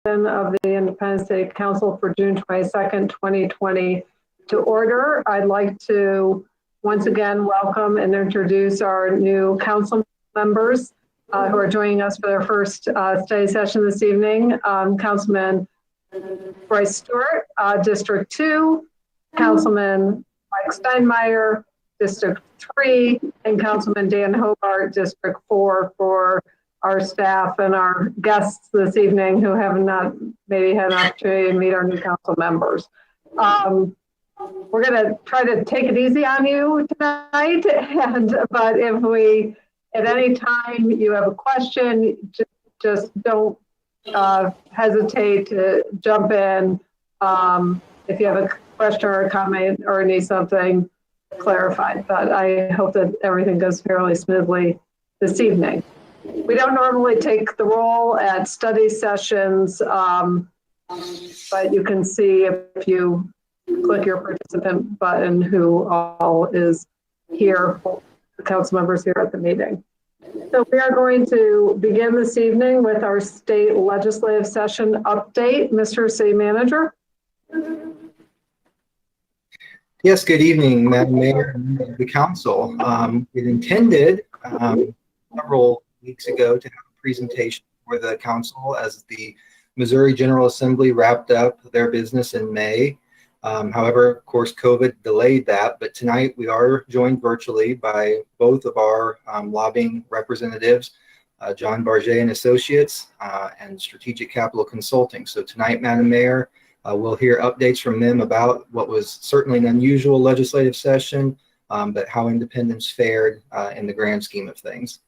Of the Independent State Council for June 22nd, 2020 to order. I'd like to once again welcome and introduce our new council members who are joining us for their first study session this evening. Councilman Bryce Stewart, District 2, Councilman Mike Steinmeier, District 3, and Councilman Dan Hobart, District 4, for our staff and our guests this evening who have not maybe had an opportunity to meet our new council members. We're going to try to take it easy on you tonight, but if we, at any time you have a question, just don't hesitate to jump in. If you have a question or a comment or need something clarified, but I hope that everything goes fairly smoothly this evening. We don't normally take the roll at study sessions, but you can see if you click your participant button who all is here, the council members here at the meeting. So we are going to begin this evening with our state legislative session update. Mr. City Manager. Yes, good evening, Madam Mayor and the council. It intended several weeks ago to have a presentation for the council as the Missouri General Assembly wrapped up their business in May. However, of course, COVID delayed that, but tonight we are joined virtually by both of our lobbying representatives, John Barget and Associates, and Strategic Capital Consulting. So tonight, Madam Mayor, we'll hear updates from them about what was certainly an unusual legislative session, but how independents fared in the grand scheme of things.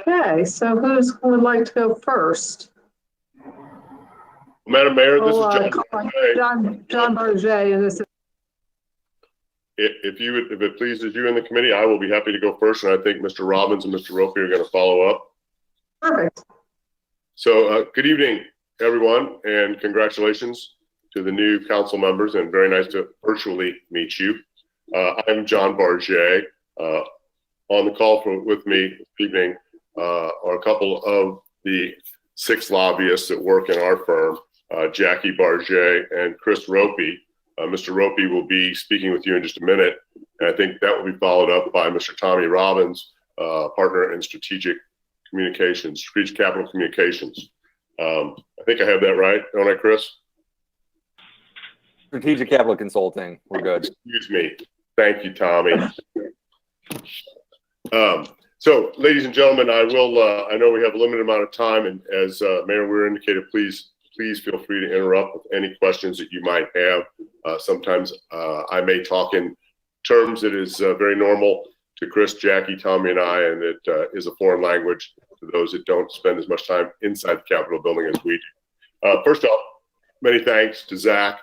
Okay, so who would like to go first? Madam Mayor, this is John Barget, and this is. If it pleases you and the committee, I will be happy to go first, and I think Mr. Robbins and Mr. Ropey are going to follow up. Perfect. So, good evening, everyone, and congratulations to the new council members, and very nice to virtually meet you. I'm John Barget. On the call with me this evening are a couple of the 6 lobbyists that work in our firm, Jackie Barget and Chris Ropey. Mr. Ropey will be speaking with you in just a minute, and I think that will be followed up by Mr. Tommy Robbins, partner in strategic capital communications. I think I have that right, don't I, Chris? Strategic Capital Consulting. We're good. Excuse me. Thank you, Tommy. So, ladies and gentlemen, I know we have a limited amount of time, and as Mayor Weir indicated, please feel free to interrupt with any questions that you might have. Sometimes I may talk in terms that is very normal to Chris, Jackie, Tommy, and I, and it is a foreign language to those that don't spend as much time inside the Capitol building as we do. First off, many thanks to Zach,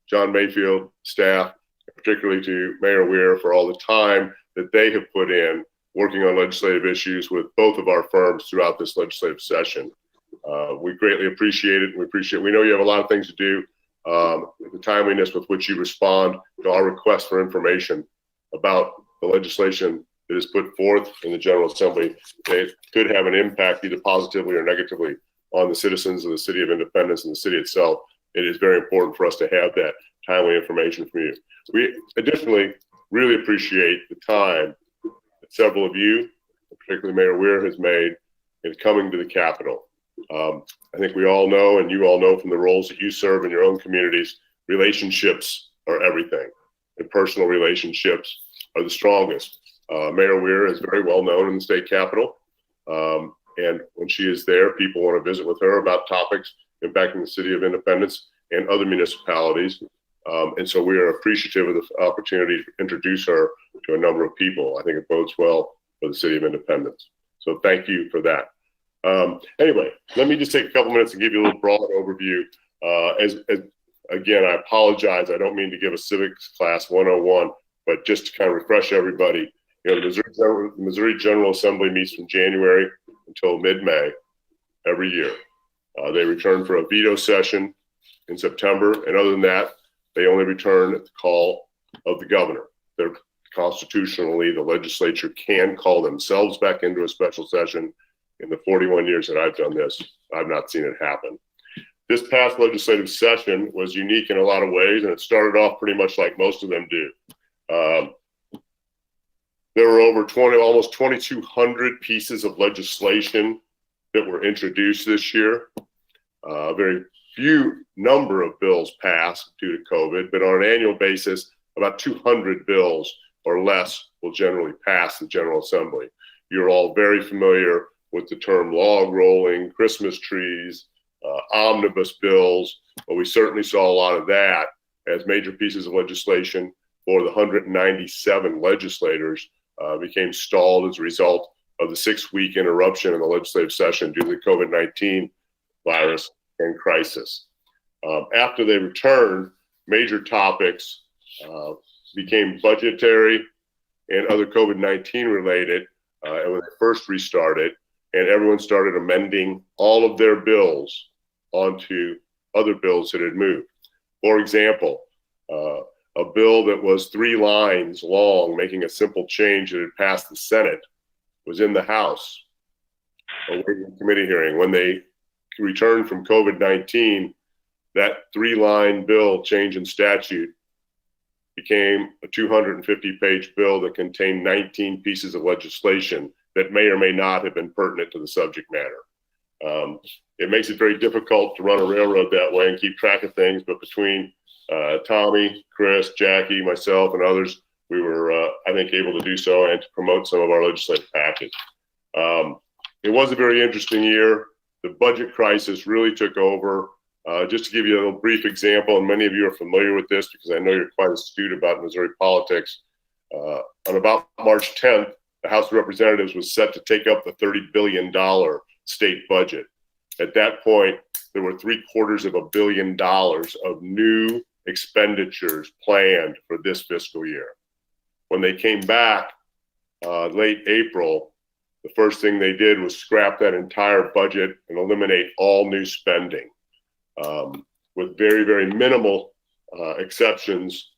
John Mayfield, staff, particularly to Mayor Weir for all the time that they have put in working on legislative issues with both of our firms throughout this legislative session. We greatly appreciate it. We know you have a lot of things to do. The timeliness with which you respond to our request for information about the legislation that is put forth in the General Assembly, it could have an impact either positively or negatively on the citizens of the City of Independence and the city itself. It is very important for us to have that timely information from you. We additionally really appreciate the time that several of you, particularly Mayor Weir, has made in coming to the Capitol. I think we all know, and you all know from the roles that you serve in your own communities, relationships are everything, and personal relationships are the strongest. Mayor Weir is very well known in the state capitol, and when she is there, people want to visit with her about topics impacting the City of Independence and other municipalities. And so we are appreciative of the opportunity to introduce her to a number of people. I think it bodes well for the City of Independence. So thank you for that. Anyway, let me just take a couple minutes and give you a little broad overview. Again, I apologize. I don't mean to give a civics class 101, but just to kind of refresh everybody, you know, the Missouri General Assembly meets from January until mid-May every year. They return for a veto session in September, and other than that, they only return at the call of the governor. Constitutionally, the legislature can call themselves back into a special session in the 41 years that I've done this, I've not seen it happen. This past legislative session was unique in a lot of ways, and it started off pretty much like most of them do. There were over almost 2,200 pieces of legislation that were introduced this year. Very few number of bills passed due to COVID, but on an annual basis, about 200 bills or less will generally pass the General Assembly. You're all very familiar with the term log rolling, Christmas trees, omnibus bills, but we certainly saw a lot of that as major pieces of legislation for the 197 legislators became stalled as a result of the 6-week interruption in the legislative session due to the COVID-19 virus and crisis. After they returned, major topics became budgetary and other COVID-19 related, and when they first restarted, and everyone started amending all of their bills onto other bills that had moved. For example, a bill that was 3 lines long, making a simple change that had passed the Senate, was in the House awaiting committee hearing. When they returned from COVID-19, that 3-line bill change in statute became a 250-page bill that contained 19 pieces of legislation that may or may not have been pertinent to the subject matter. It makes it very difficult to run a railroad that way and keep track of things, but between Tommy, Chris, Jackie, myself, and others, we were, I think, able to do so and to promote some of our legislative package. It was a very interesting year. The budget crisis really took over. Just to give you a little brief example, and many of you are familiar with this because I know you're quite astute about Missouri politics. On about March 10th, the House of Representatives was set to take up the $30 billion state budget. At that point, there were $750 million of new expenditures planned for this fiscal year. When they came back late April, the first thing they did was scrap that entire budget and eliminate all new spending, with very, very minimal exceptions,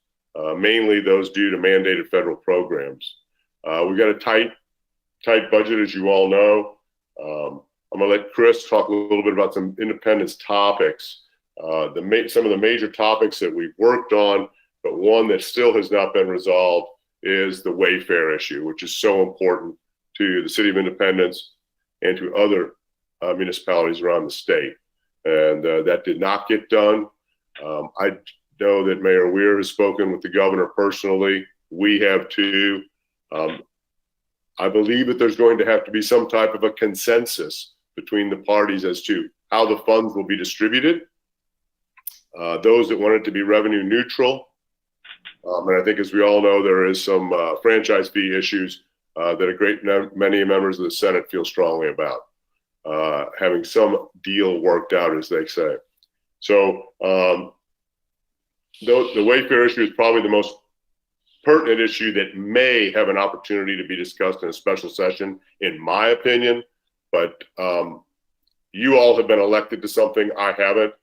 mainly those due to mandated federal programs. We've got a tight budget, as you all know. I'm going to let Chris talk a little bit about some independence topics. Some of the major topics that we've worked on, but one that still has not been resolved is the wayfare issue, which is so important to the city of Independence and to other municipalities around the state. And that did not get done. I know that Mayor Weir has spoken with the governor personally. We have too. I believe that there's going to have to be some type of a consensus between the parties as to how the funds will be distributed. Those that want it to be revenue neutral. And I think, as we all know, there is some franchise fee issues that a great many members of the Senate feel strongly about. Having some deal worked out, as they say. So the wayfare issue is probably the most pertinent issue that may have an opportunity to be discussed in a special session, in my opinion. But you all have been elected to something. I haven't.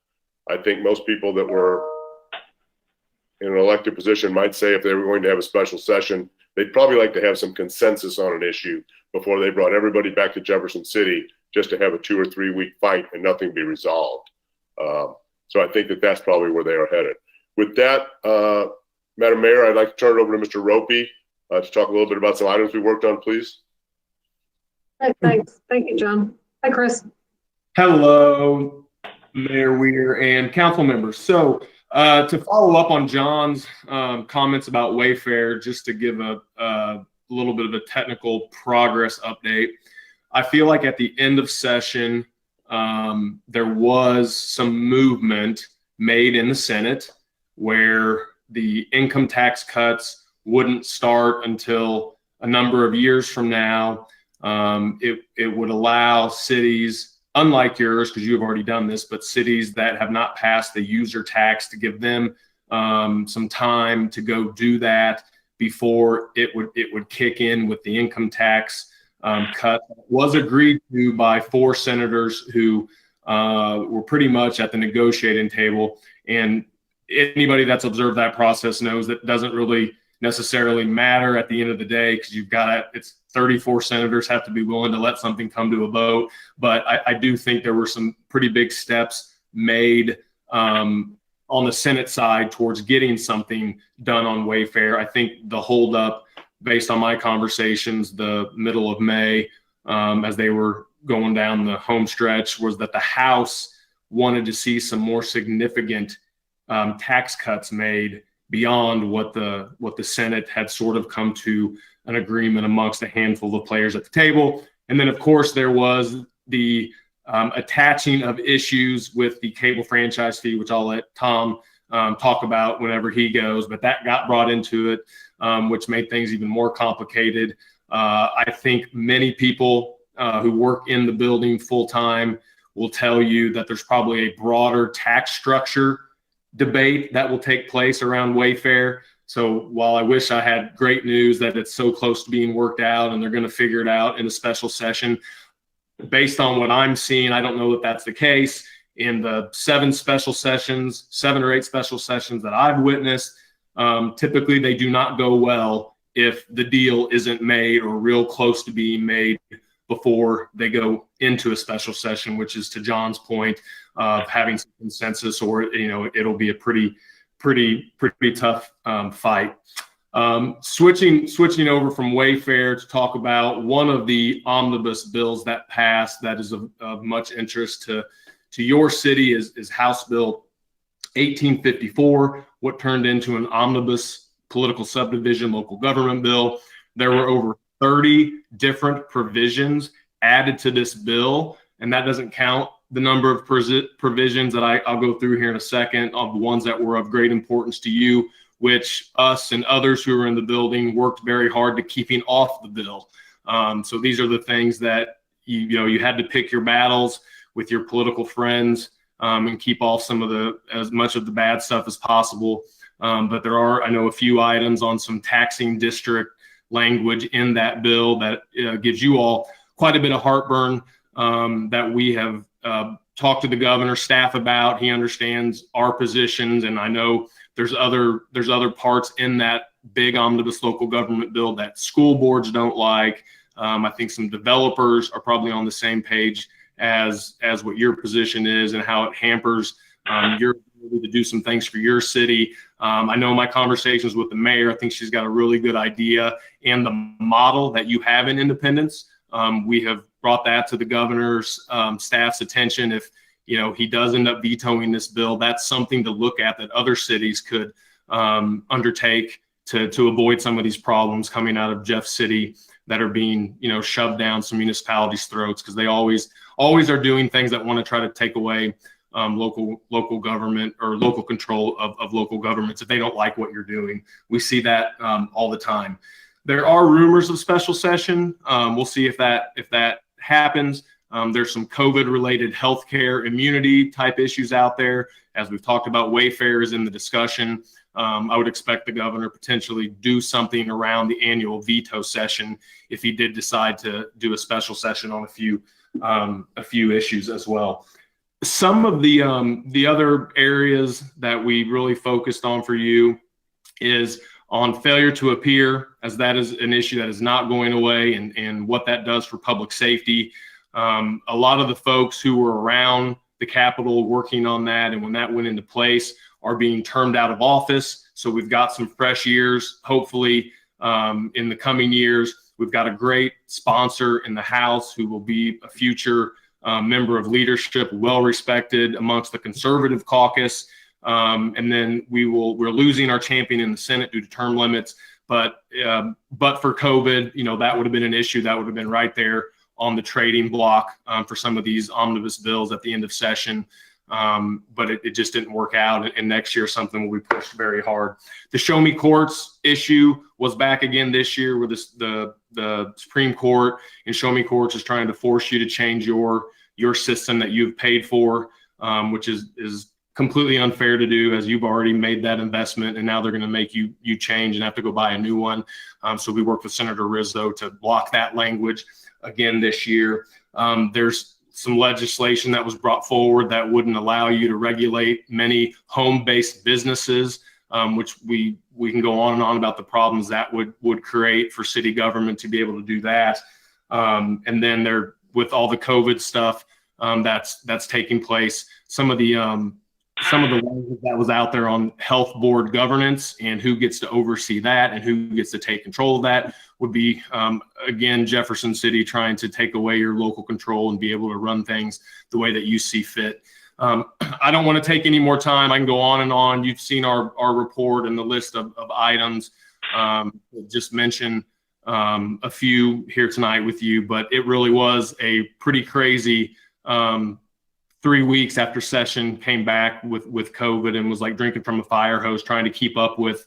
I think most people that were in an elected position might say if they were going to have a special session, they'd probably like to have some consensus on an issue before they brought everybody back to Jefferson City just to have a 2 or 3 week fight and nothing be resolved. So I think that that's probably where they are headed. With that, Madam Mayor, I'd like to turn it over to Mr. Ropey to talk a little bit about some items we worked on, please. Thanks. Thank you, John. Hi, Chris. Hello, Mayor Weir and council members. So to follow up on John's comments about Wayfair, just to give a little bit of a technical progress update, I feel like at the end of session, there was some movement made in the Senate where the income tax cuts wouldn't start until a number of years from now. It would allow cities, unlike yours, because you have already done this, but cities that have not passed the user tax, to give them some time to go do that before it would kick in with the income tax cut. It was agreed to by 4 senators who were pretty much at the negotiating table. And anybody that's observed that process knows that doesn't really necessarily matter at the end of the day, because it's 34 senators have to be willing to let something come to a vote. But I do think there were some pretty big steps made on the Senate side towards getting something done on Wayfair. I think the holdup, based on my conversations the middle of May, as they were going down the home stretch, was that the House wanted to see some more significant tax cuts made beyond what the Senate had sort of come to an agreement amongst a handful of players at the table. And then, of course, there was the attaching of issues with the cable franchise fee, which I'll let Tom talk about whenever he goes, but that got brought into it, which made things even more complicated. I think many people who work in the building full time will tell you that there's probably a broader tax structure debate that will take place around Wayfair. So while I wish I had great news that it's so close to being worked out and they're going to figure it out in a special session, based on what I'm seeing, I don't know that that's the case. In the 7 or 8 special sessions that I've witnessed, typically they do not go well if the deal isn't made or real close to being made before they go into a special session, which is to John's point of having some consensus, or it'll be a pretty tough fight. Switching over from Wayfair to talk about one of the omnibus bills that passed that is of much interest to your city is House Bill 1854, what turned into an omnibus political subdivision local government bill. There were over 30 different provisions added to this bill, and that doesn't count the number of provisions that I'll go through here in a second of the ones that were of great importance to you, which us and others who were in the building worked very hard to keeping off the bill. So these are the things that you had to pick your battles with your political friends and keep off as much of the bad stuff as possible. But there are, I know, a few items on some taxing district language in that bill that gives you all quite a bit of heartburn that we have talked to the governor's staff about. He understands our positions, and I know there's other parts in that big omnibus local government bill that school boards don't like. I think some developers are probably on the same page as what your position is and how it hampers your ability to do some things for your city. I know my conversations with the mayor, I think she's got a really good idea, and the model that you have in Independence. We have brought that to the governor's staff's attention. If he does end up vetoing this bill, that's something to look at that other cities could undertake to avoid some of these problems coming out of Jeff City that are being shoved down some municipalities' throats, because they always are doing things that want to try to take away local government or local control of local governments if they don't like what you're doing. We see that all the time. There are rumors of special session. We'll see if that happens. There's some COVID-related healthcare immunity type issues out there. As we've talked about, Wayfair is in the discussion. I would expect the governor potentially do something around the annual veto session if he did decide to do a special session on a few issues as well. Some of the other areas that we really focused on for you is on failure to appear, as that is an issue that is not going away, and what that does for public safety. A lot of the folks who were around the Capitol working on that, and when that went into place, are being termed out of office. So we've got some fresh ears, hopefully, in the coming years. We've got a great sponsor in the House who will be a future member of leadership, well respected amongst the conservative caucus. And then we're losing our champion in the Senate due to term limits. But for COVID, that would have been an issue that would have been right there on the trading block for some of these omnibus bills at the end of session. But it just didn't work out. And next year, something will be pushed very hard. The Show Me Courts issue was back again this year, where the Supreme Court and Show Me Courts is trying to force you to change your system that you've paid for, which is completely unfair to do, as you've already made that investment, and now they're going to make you change and have to go buy a new one. So we worked with Senator Rizzo to block that language again this year. There's some legislation that was brought forward that wouldn't allow you to regulate many home-based businesses which we can go on and on about the problems that would create for city government to be able to do that. And then there, with all the COVID stuff that's taking place, some of the language that was out there on health board governance and who gets to oversee that and who gets to take control of that would be, again, Jefferson City trying to take away your local control and be able to run things the way that you see fit. I don't want to take any more time. I can go on and on. You've seen our report and the list of items. Just mention a few here tonight with you, but it really was a pretty crazy 3 weeks after session. Came back with COVID and was like drinking from a fire hose, trying to keep up with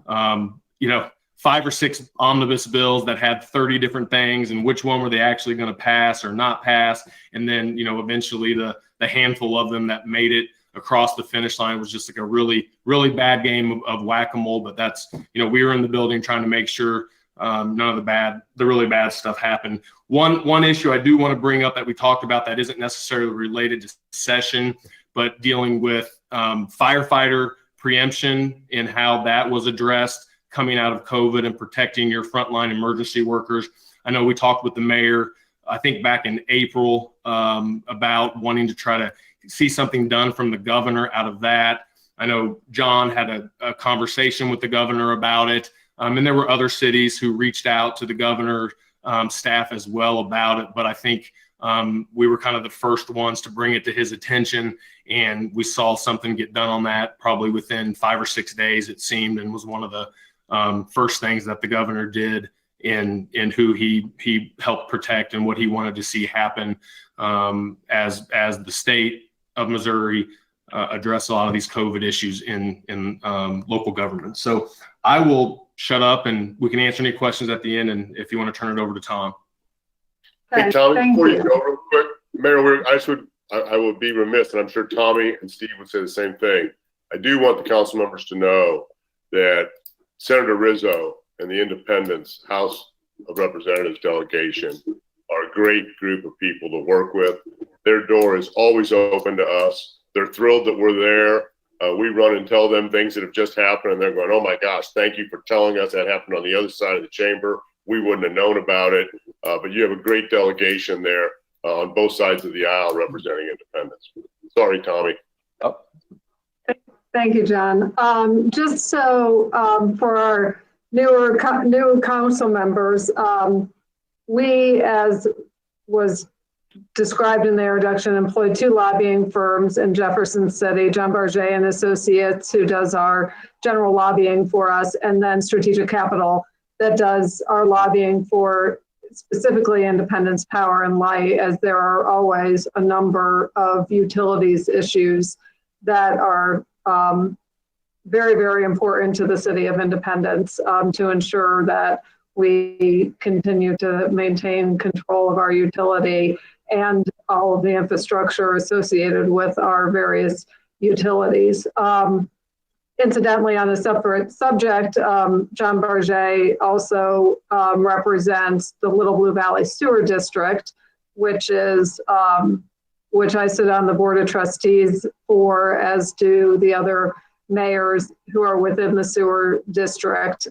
5 or 6 omnibus bills that had 30 different things, and which one were they actually going to pass or not pass. And then, eventually the handful of them that made it across the finish line was just like a really, really bad game of whack-a-mole. But that's, we were in the building trying to make sure none of the really bad stuff happened. One issue I do want to bring up that we talked about that isn't necessarily related to session, but dealing with firefighter preemption and how that was addressed coming out of COVID and protecting your frontline emergency workers. I know we talked with the mayor, I think back in April, about wanting to try to see something done from the governor out of that. I know John had a conversation with the governor about it. And there were other cities who reached out to the governor staff as well about it. But I think we were kind of the first ones to bring it to his attention. And we saw something get done on that probably within 5 or 6 days, it seemed, and was one of the first things that the governor did in who he helped protect and what he wanted to see happen as the state of Missouri address a lot of these COVID issues in local government. So I will shut up and we can answer any questions at the end. And if you want to turn it over to Tom. Hey, Tommy, before you go real quick, Mayor, I would be remiss, and I'm sure Tommy and Steve would say the same thing. I do want the council members to know that Senator Rizzo and the Independents House of Representatives delegation are a great group of people to work with. Their door is always open to us. They're thrilled that we're there. We run and tell them things that have just happened, and they're going, oh my gosh, thank you for telling us that happened on the other side of the chamber. We wouldn't have known about it. But you have a great delegation there on both sides of the aisle representing independents. Sorry, Tommy. Oh. Thank you, John. Just so for our new council members, we, as was described in the introduction, employed 2 lobbying firms in Jefferson City, John Barget and Associates, who does our general lobbying for us, and then Strategic Capital that does our lobbying for specifically Independence Power and Light, as there are always a number of utilities issues that are very, very important to the city of Independence to ensure that we continue to maintain control of our utility and all of the infrastructure associated with our various utilities. Incidentally, on a separate subject, John Barget also represents the Little Blue Valley Sewer District, which I sit on the Board of Trustees for, as do the other mayors who are within the sewer district,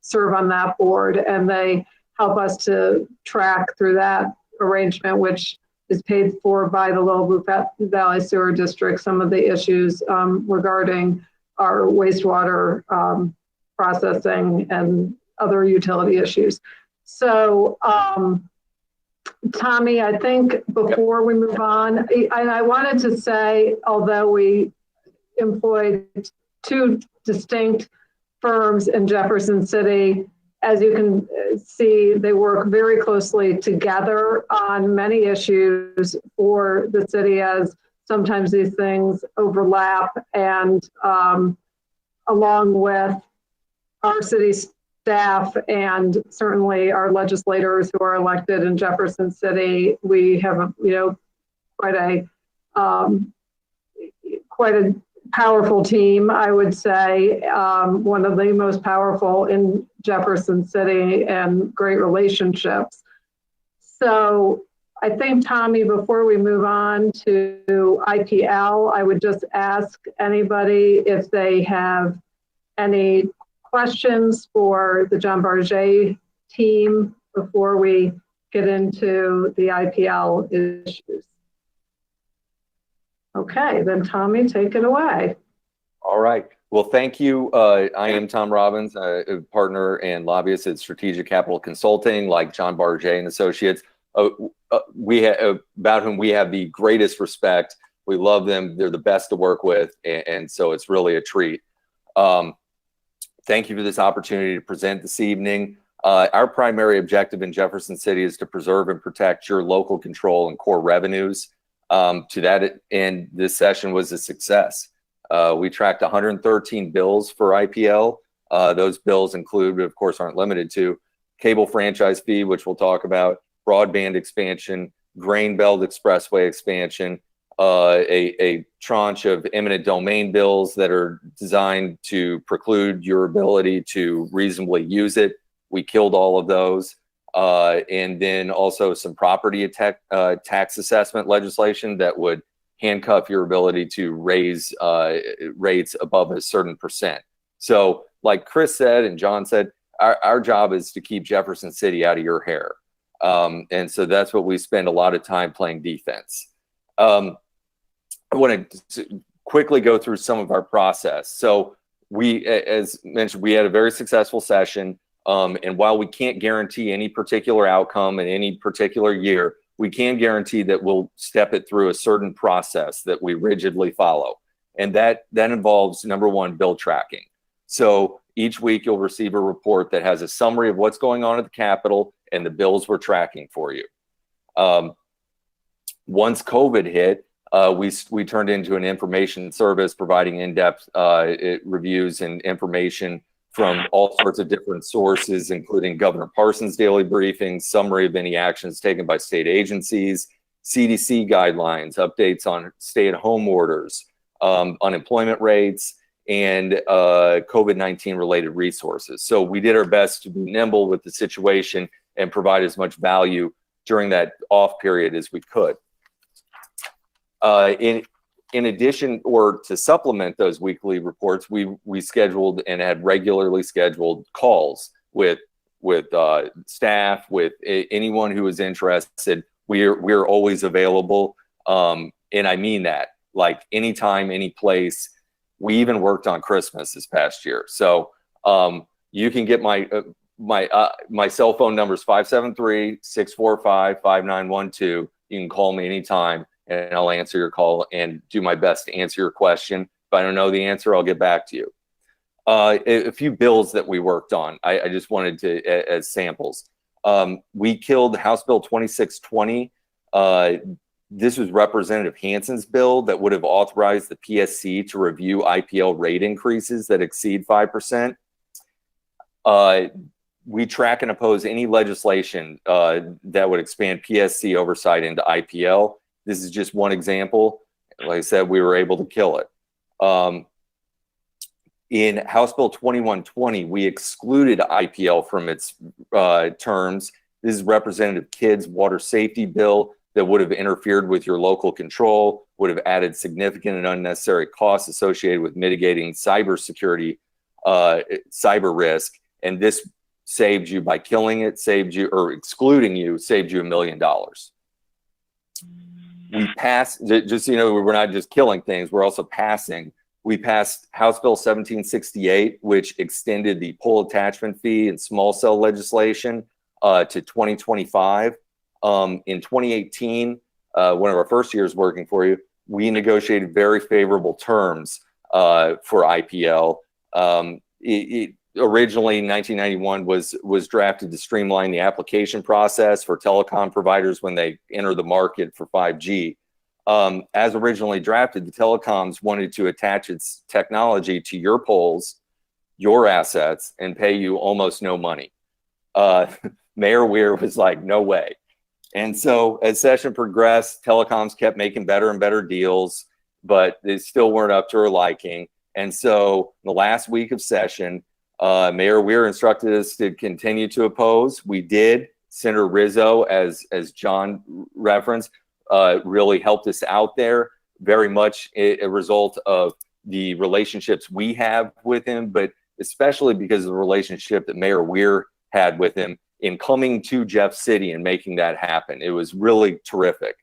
serve on that board, and they help us to track through that arrangement, which is paid for by the Little Blue Valley Sewer District, some of the issues regarding our wastewater processing and other utility issues. So, Tommy, I think before we move on, and I wanted to say, although we employed 2 distinct firms in Jefferson City, as you can see, they work very closely together on many issues for the city, as sometimes these things overlap, and along with our city staff and certainly our legislators who are elected in Jefferson City, we have quite a powerful team, I would say, one of the most powerful in Jefferson City, and great relationships. So I think, Tommy, before we move on to IPL, I would just ask anybody if they have Any questions for the John Barget team before we get into the IPL issues? Okay, then Tommy, take it away. All right. Well, thank you. I am Tom Robbins, a partner and lobbyist at Strategic Capital Consulting, like John Barget and Associates, about whom we have the greatest respect. We love them. They're the best to work with, and so it's really a treat. Thank you for this opportunity to present this evening. Our primary objective in Jefferson City is to preserve and protect your local control and core revenues. To that end, this session was a success. We tracked 113 bills for IPL. Those bills include, but of course aren't limited to, cable franchise fee, which we'll talk about, broadband expansion, grain belt expressway expansion, a tranche of eminent domain bills that are designed to preclude your ability to reasonably use it. We killed all of those. And then also some property tax assessment legislation that would handcuff your ability to raise rates above a certain percent. So like Chris said and John said, our job is to keep Jefferson City out of your hair. And so that's what we spend a lot of time playing defense. I want to quickly go through some of our process. So we, as mentioned, we had a very successful session. And while we can't guarantee any particular outcome in any particular year, we can guarantee that we'll step it through a certain process that we rigidly follow. And that involves, number one, bill tracking. So each week you'll receive a report that has a summary of what's going on at the Capitol and the bills we're tracking for you. Once COVID hit, we turned into an information service providing in-depth reviews and information from all sorts of different sources, including Governor Parsons' daily briefings, summary of any actions taken by state agencies, CDC guidelines, updates on stay-at-home orders, unemployment rates, and COVID-19 related resources. So we did our best to be nimble with the situation and provide as much value during that off period as we could. In addition, or to supplement those weekly reports, we scheduled and had regularly scheduled calls with staff, with anyone who was interested. We're always available, and I mean that, like anytime, any place. We even worked on Christmas this past year, so you can get my cell phone number is 573-645-5912. You can call me anytime, and I'll answer your call and do my best to answer your question. If I don't know the answer, I'll get back to you. A few bills that we worked on, I just wanted to, as samples. We killed House Bill 2620. This was Representative Hansen's bill that would have authorized the PSC to review IPL rate increases that exceed 5%. We track and oppose any legislation that would expand PSC oversight into IPL. This is just one example. Like I said, we were able to kill it. In House Bill 2120, we excluded IPL from its terms. This is Representative Kidd's water safety bill that would have interfered with your local control, would have added significant and unnecessary costs associated with mitigating cybersecurity, cyber risk. And this saved you by killing it, saved you, or excluding you, saved you $1 million. We passed, just so you know, we're not just killing things, we're also passing. We passed House Bill 1768, which extended the pole attachment fee and small cell legislation to 2025. In 2018, one of our first years working for you, we negotiated very favorable terms for IPL. Originally, 1991 was drafted to streamline the application process for telecom providers when they enter the market for 5G. As originally drafted, the telecoms wanted to attach its technology to your poles, your assets, and pay you almost no money. Mayor Weir was like, no way. And so as session progressed, telecoms kept making better and better deals, but they still weren't up to her liking. And so the last week of session, Mayor Weir instructed us to continue to oppose. We did. Senator Rizzo, as John referenced, really helped us out there, very much a result of the relationships we have with him, but especially because of the relationship that Mayor Weir had with him in coming to Jeff City and making that happen. It was really terrific.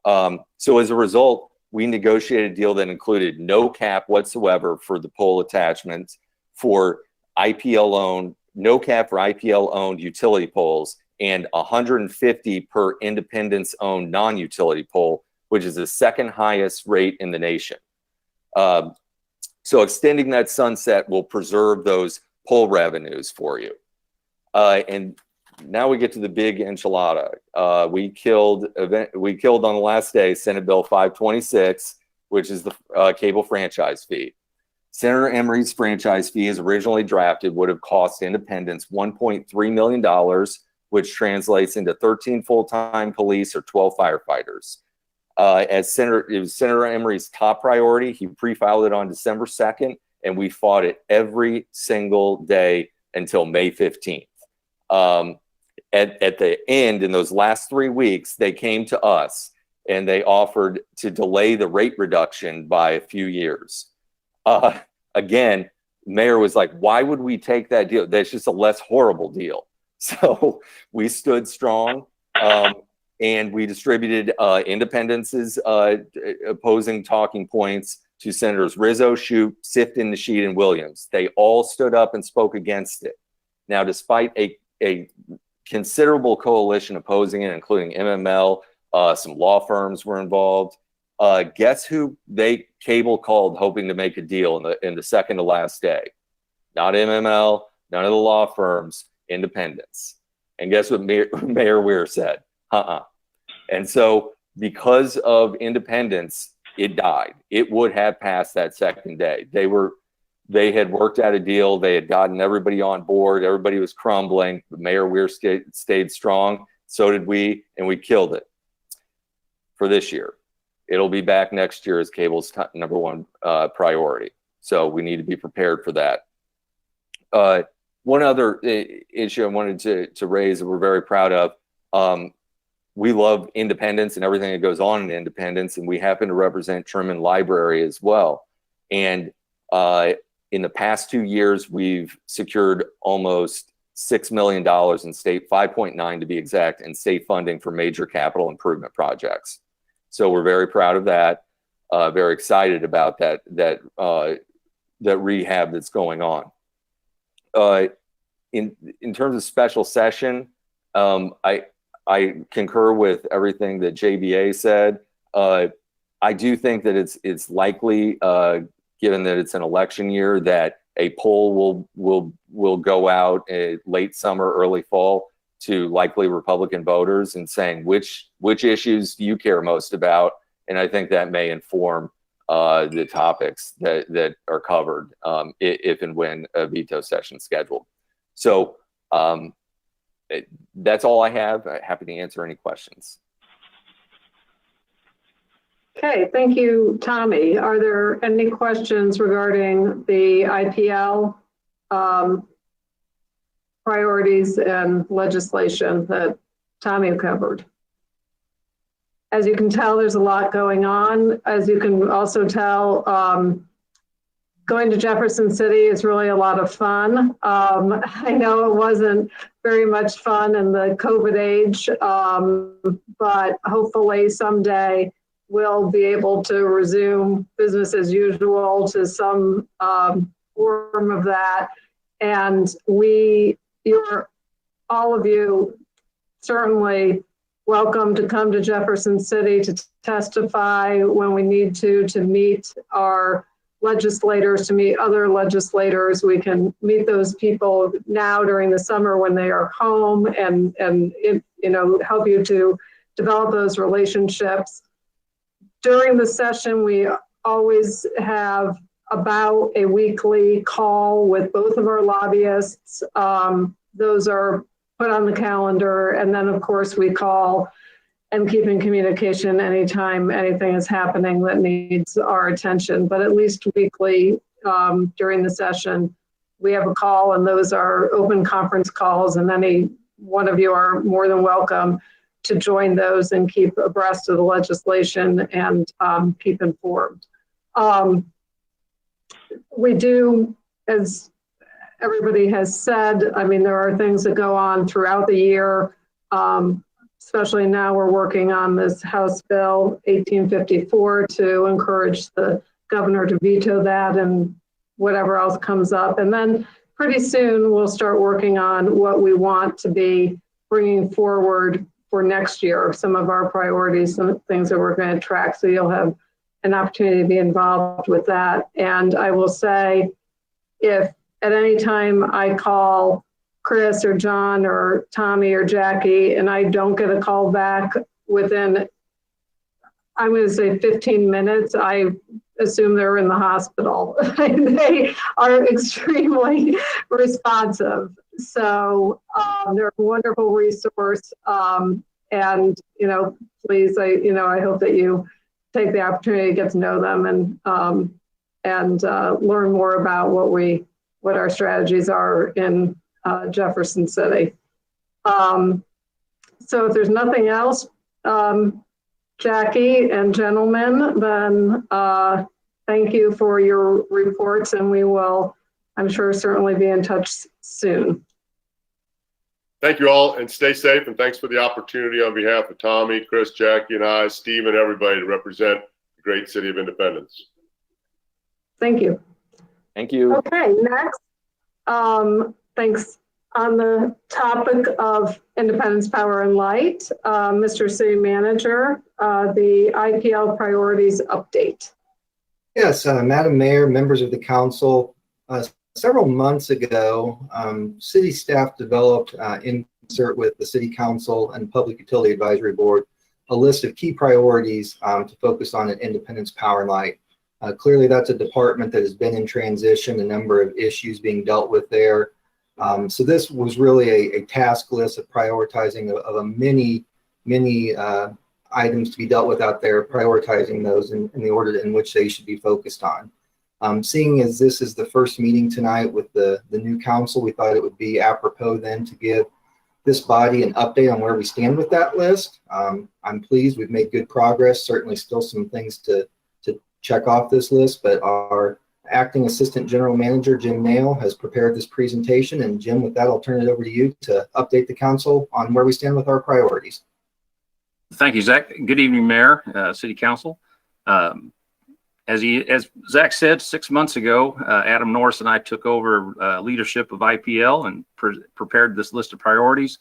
So as a result, we negotiated a deal that included no cap whatsoever for the pole attachments for IPL owned, no cap for IPL owned utility poles, and 150 per independence owned non-utility pole, which is the second highest rate in the nation. So extending that sunset will preserve those pole revenues for you. And now we get to the big enchilada. We killed on the last day Senate Bill 526, which is the cable franchise fee. Senator Emery's franchise fee, as originally drafted, would have cost independents $1.3 million, which translates into 13 full-time police or 12 firefighters. It was Senator Emery's top priority. He pre-filed it on December 2nd, and we fought it every single day until May 15th. At the end, in those last 3 weeks, they came to us and they offered to delay the rate reduction by a few years. Again, Mayor was like, why would we take that deal? That's just a less horrible deal. So we stood strong, and we distributed independents' opposing talking points to Senators Rizzo, Shoup, Sifton, Nasheed, and Williams. They all stood up and spoke against it. Now, despite a considerable coalition opposing it, including MML, some law firms were involved. Guess who cable called hoping to make a deal in the second to last day? Not MML, none of the law firms, independents. And guess what Mayor Weir said? And so because of independence, it died. It would have passed that second day. They had worked out a deal. They had gotten everybody on board. Everybody was crumbling. But Mayor Weir stayed strong. So did we, and we killed it for this year. It'll be back next year as cable's number one priority. So we need to be prepared for that. One other issue I wanted to raise that we're very proud of. We love independence and everything that goes on in independence, and we happen to represent Truman Library as well. And in the past 2 years, we've secured almost $6 million in state, 5.9 to be exact, in state funding for major capital improvement projects. So we're very proud of that. Very excited about that rehab that's going on. In terms of special session, I concur with everything that JBA said. I do think that it's likely, given that it's an election year, that a poll will go out late summer, early fall to likely Republican voters and saying which issues do you care most about, and I think that may inform the topics that are covered if and when a veto session is scheduled. So that's all I have. I'm happy to answer any questions. Okay, thank you, Tommy. Are there any questions regarding the IPL priorities and legislation that Tommy covered? As you can tell, there's a lot going on. As you can also tell, going to Jefferson City is really a lot of fun. I know it wasn't very much fun in the COVID age, but hopefully someday we'll be able to resume business as usual to some form of that. And all of you certainly welcome to come to Jefferson City to testify when we need to meet our legislators, to meet other legislators. We can meet those people now during the summer when they are home and help you to develop those relationships. During the session, we always have about a weekly call with both of our lobbyists. Those are put on the calendar. And then, of course, we call and keep in communication anytime anything is happening that needs our attention. But at least weekly during the session, we have a call, and those are open conference calls. And any one of you are more than welcome to join those and keep abreast of the legislation and keep informed. We do, as everybody has said, I mean, there are things that go on throughout the year. Especially now we're working on this House Bill 1854 to encourage the governor to veto that and whatever else comes up. And then pretty soon we'll start working on what we want to be bringing forward for next year, some of our priorities, some things that we're going to track. So you'll have an opportunity to be involved with that. And I will say, if at any time I call Chris or John or Tommy or Jackie and I don't get a call back within, I'm going to say 15 minutes, I assume they're in the hospital. They are extremely responsive. So they're a wonderful resource. And, you know, please, I hope that you take the opportunity to get to know them and learn more about what our strategies are in Jefferson City. So if there's nothing else, Jackie and gentlemen, then thank you for your reports, and we will, I'm sure, certainly be in touch soon. Thank you all, and stay safe, and thanks for the opportunity on behalf of Tommy, Chris, Jackie, and I, Steve, and everybody to represent the great city of Independence. Thank you. Thank you. Okay, next, thanks. On the topic of Independence Power and Light, Mr. City Manager, the IPL priorities update. Yes, Madam Mayor, members of the council, several months ago, city staff developed, in concert with the City Council and Public Utility Advisory Board, a list of key priorities to focus on at Independence Power and Light. Clearly, that's a department that has been in transition, a number of issues being dealt with there. So this was really a task list of prioritizing of a many items to be dealt with out there, prioritizing those in the order in which they should be focused on. Seeing as this is the first meeting tonight with the new council, we thought it would be apropos then to give this body an update on where we stand with that list. I'm pleased we've made good progress, certainly still some things to check off this list, but our Acting Assistant General Manager, Jim Nail, has prepared this presentation. And Jim, with that, I'll turn it over to you to update the council on where we stand with our priorities. Thank you, Zach. Good evening, Mayor, City Council. As Zach said, 6 months ago, Adam Norris and I took over leadership of IPL and prepared this list of priorities.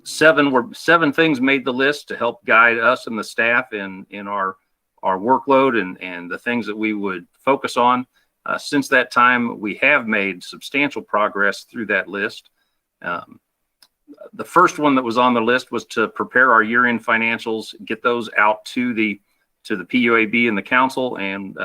Seven things made the list to help guide us and the staff in our workload and the things that we would focus on. Since that time, we have made substantial progress through that list. The first one that was on the list was to prepare our year-end financials, get those out to the PUAB and the council, and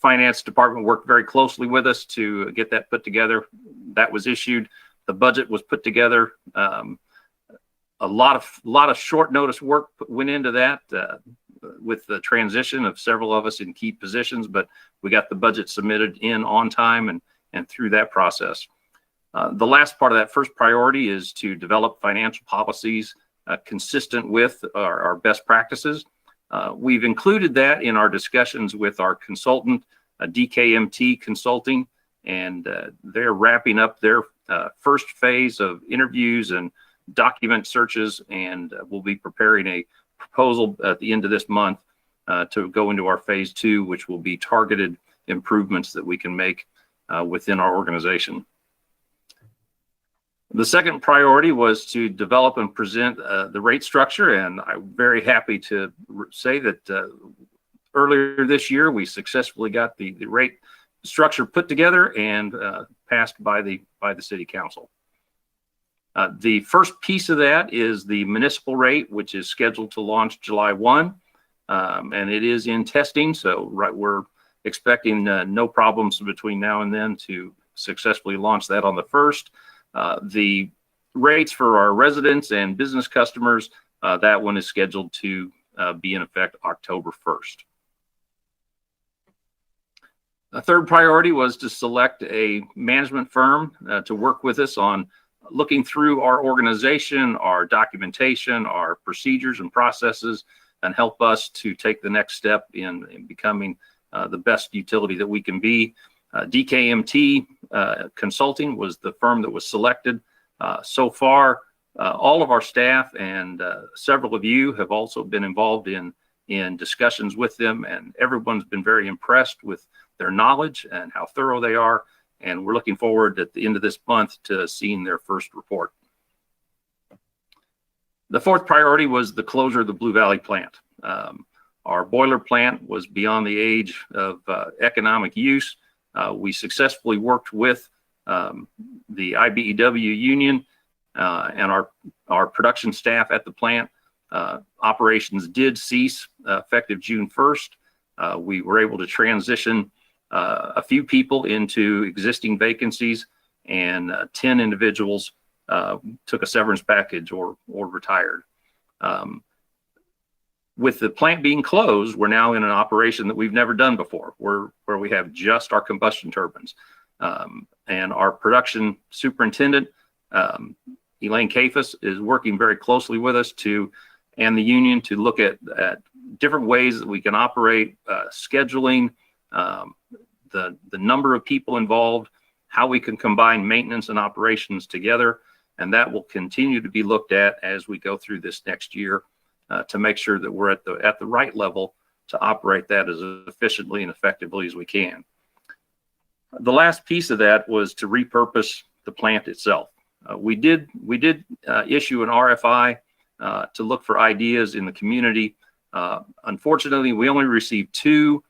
finance department worked very closely with us to get that put together. That was issued. The budget was put together. A lot of short notice work went into that with the transition of several of us in key positions, but we got the budget submitted in on time and through that process. The last part of that first priority is to develop financial policies consistent with our best practices. We've included that in our discussions with our consultant, DKMT Consulting, and they're wrapping up their first phase of interviews and document searches, and we'll be preparing a proposal at the end of this month to go into our phase 2, which will be targeted improvements that we can make within our organization. The second priority was to develop and present the rate structure, and I'm very happy to say that earlier this year we successfully got the rate structure put together and passed by the City Council. The first piece of that is the municipal rate, which is scheduled to launch July 1, and it is in testing, so we're expecting no problems between now and then to successfully launch that on the 1st. The rates for our residents and business customers, that one is scheduled to be in effect October 1st. The third priority was to select a management firm to work with us on looking through our organization, our documentation, our procedures and processes, and help us to take the next step in becoming the best utility that we can be. DKMT Consulting was the firm that was selected. So far, all of our staff and several of you have also been involved in discussions with them, and everyone's been very impressed with their knowledge and how thorough they are. And we're looking forward at the end of this month to seeing their first report. The fourth priority was the closure of the Blue Valley plant. Our boiler plant was beyond the age of economic use. We successfully worked with the IBEW union and our production staff at the plant. Operations did cease effective June 1st. We were able to transition a few people into existing vacancies, and 10 individuals took a severance package or retired. With the plant being closed, we're now in an operation that we've never done before, where we have just our combustion turbines. And our production superintendent, Elaine Kafis, is working very closely with us and the union to look at different ways that we can operate, scheduling, the number of people involved, how we can combine maintenance and operations together. And that will continue to be looked at as we go through this next year to make sure that we're at the right level to operate that as efficiently and effectively as we can. The last piece of that was to repurpose the plant itself. We did issue an RFI to look for ideas in the community. Unfortunately, we only received 2.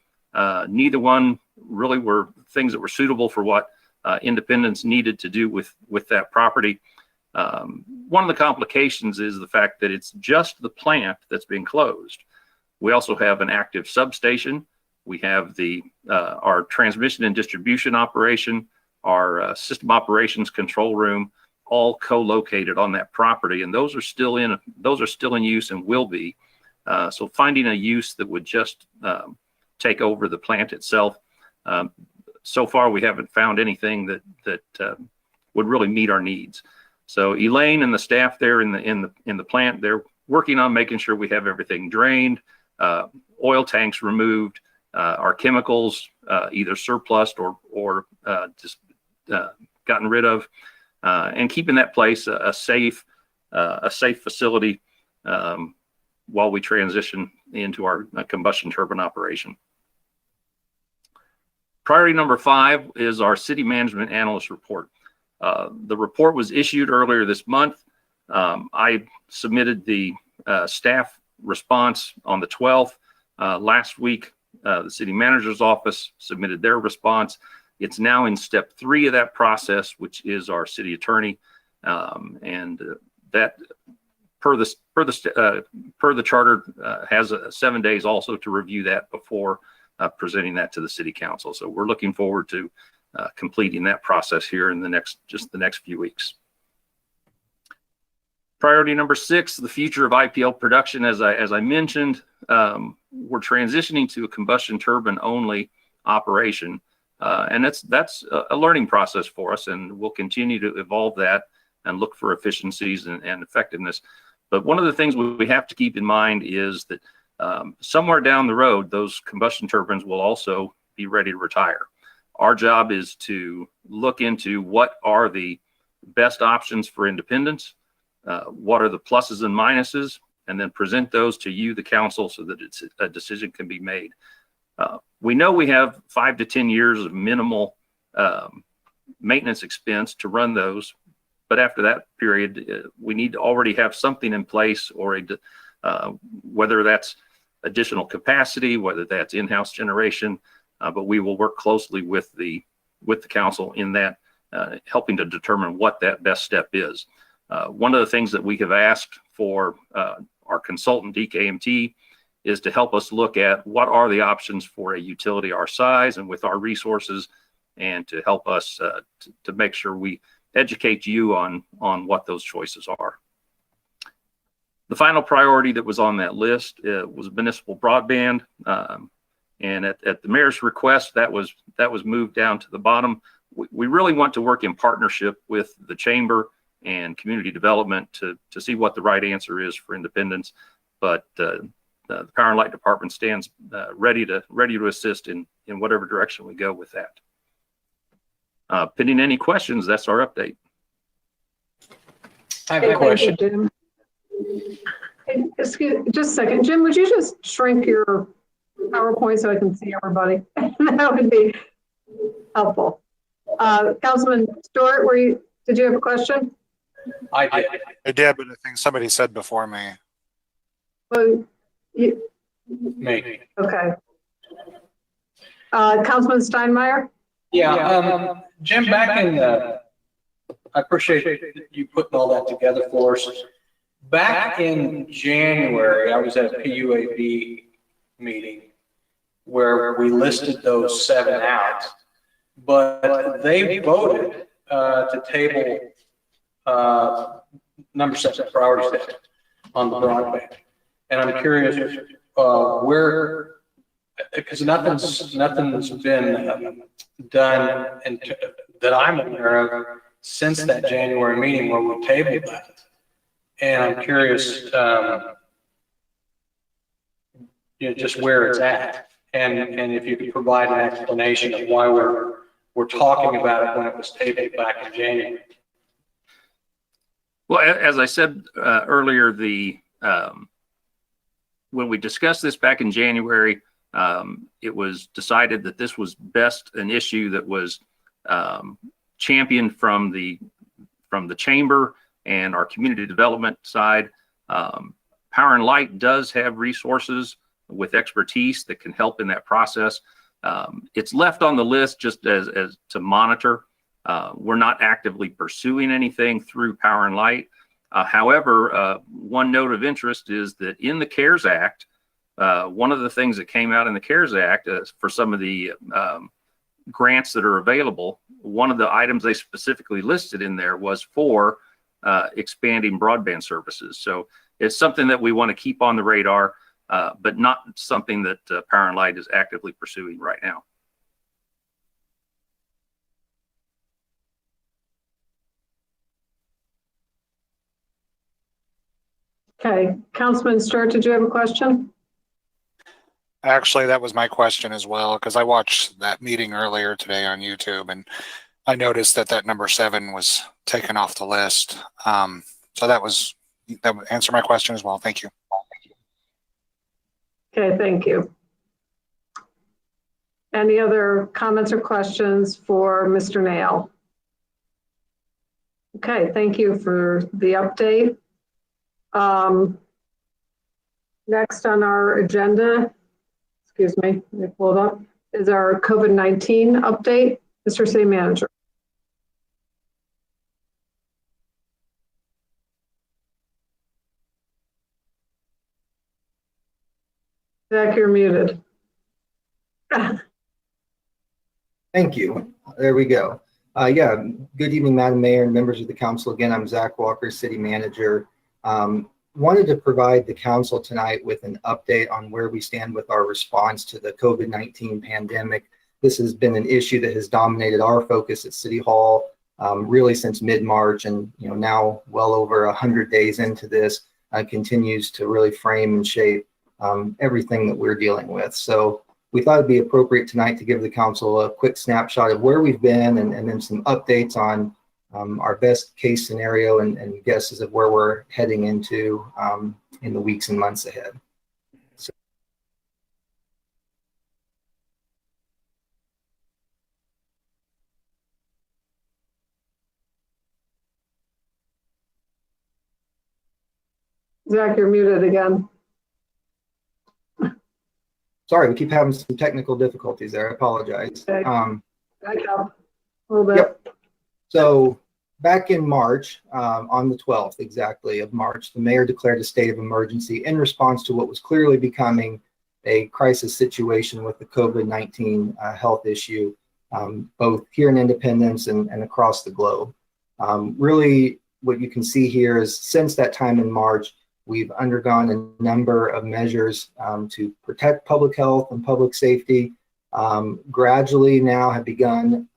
Neither one really were things that were suitable for what Independence needed to do with that property. One of the complications is the fact that it's just the plant that's being closed. We also have an active substation. We have our transmission and distribution operation, our system operations control room, all co-located on that property, and those are still in use and will be. So finding a use that would just take over the plant itself. So far, we haven't found anything that would really meet our needs. So Elaine and the staff there in the plant, they're working on making sure we have everything drained, oil tanks removed, our chemicals either surplused or just gotten rid of, and keeping that place a safe facility while we transition into our combustion turbine operation. Priority number 5 is our city management analyst report. The report was issued earlier this month. I submitted the staff response on the 12th. Last week, the city manager's office submitted their response. It's now in step 3 of that process, which is our city attorney, and that per the charter has 7 days also to review that before presenting that to the city council. So we're looking forward to completing that process here in the next few weeks. Priority number 6, the future of IPL production. As I mentioned, we're transitioning to a combustion turbine only operation, and that's a learning process for us, and we'll continue to evolve that and look for efficiencies and effectiveness. But one of the things we have to keep in mind is that somewhere down the road, those combustion turbines will also be ready to retire. Our job is to look into what are the best options for Independence, what are the pluses and minuses, and then present those to you, the council, so that a decision can be made. We know we have 5 to 10 years of minimal maintenance expense to run those, but after that period, we need to already have something in place, or whether that's additional capacity, whether that's in-house generation, but we will work closely with the council in that, helping to determine what that best step is. One of the things that we have asked for our consultant DKMT is to help us look at what are the options for a utility our size and with our resources, and to help us to make sure we educate you on what those choices are. The final priority that was on that list was municipal broadband, and at the mayor's request, that was moved down to the bottom. We really want to work in partnership with the chamber and community development to see what the right answer is for Independence, but the Power and Light Department stands ready to assist in whatever direction we go with that. Pending any questions, that's our update. I have a question. Thank you, Jim. Hey, excuse, just a second. Jim, would you just shrink your PowerPoint so I can see everybody? That would be helpful. Councilman Stewart, did you have a question? I did. I did, but I think somebody said before me. Well, Me. okay. Councilman Steinmeier? Yeah, Jim, back in, I appreciate you putting all that together for us. Back in January, I was at a PUAB meeting where we listed those 7 out, but they voted to table number 7 priority set on the broadband. And I'm curious where, because nothing's been done that I'm aware of since that January meeting where we tabled that. And I'm curious, just where it's at, and if you could provide an explanation of why we're talking about it when it was tabled back in January. Well, as I said earlier, when we discussed this back in January, it was decided that this was best an issue that was championed from the chamber and our community development side. Power and Light does have resources with expertise that can help in that process. It's left on the list just as to monitor. We're not actively pursuing anything through Power and Light. However, one note of interest is that in the CARES Act, one of the things that came out in the CARES Act for some of the grants that are available, one of the items they specifically listed in there was for expanding broadband services. So it's something that we want to keep on the radar, but not something that Power and Light is actively pursuing right now. Okay, Councilman Stewart, did you have a question? Actually, that was my question as well, because I watched that meeting earlier today on YouTube, and I noticed that number 7 was taken off the list. So that would answer my question as well. Thank you. Okay, thank you. Any other comments or questions for Mr. Nail? Okay, thank you for the update. Next on our agenda, excuse me, let me pull it up, is our COVID-19 update. Mr. City Manager. Zach, you're muted. Thank you. There we go. Yeah, good evening, Madam Mayor and members of the council. Again, I'm Zach Walker, City Manager. Wanted to provide the council tonight with an update on where we stand with our response to the COVID-19 pandemic. This has been an issue that has dominated our focus at City Hall really since mid-March, and now well over 100 days into this, continues to really frame and shape everything that we're dealing with. So we thought it'd be appropriate tonight to give the council a quick snapshot of where we've been and then some updates on our best case scenario and guesses of where we're heading into in the weeks and months ahead. So, Zach, you're muted again. sorry, we keep having some technical difficulties there. I apologize. Okay. Back up a little bit. Yep. So back in March, on the 12th exactly of March, the mayor declared a state of emergency in response to what was clearly becoming a crisis situation with the COVID-19 health issue, both here in Independence and across the globe. Really, what you can see here is since that time in March, we've undergone a number of measures to protect public health and public safety. Gradually now have begun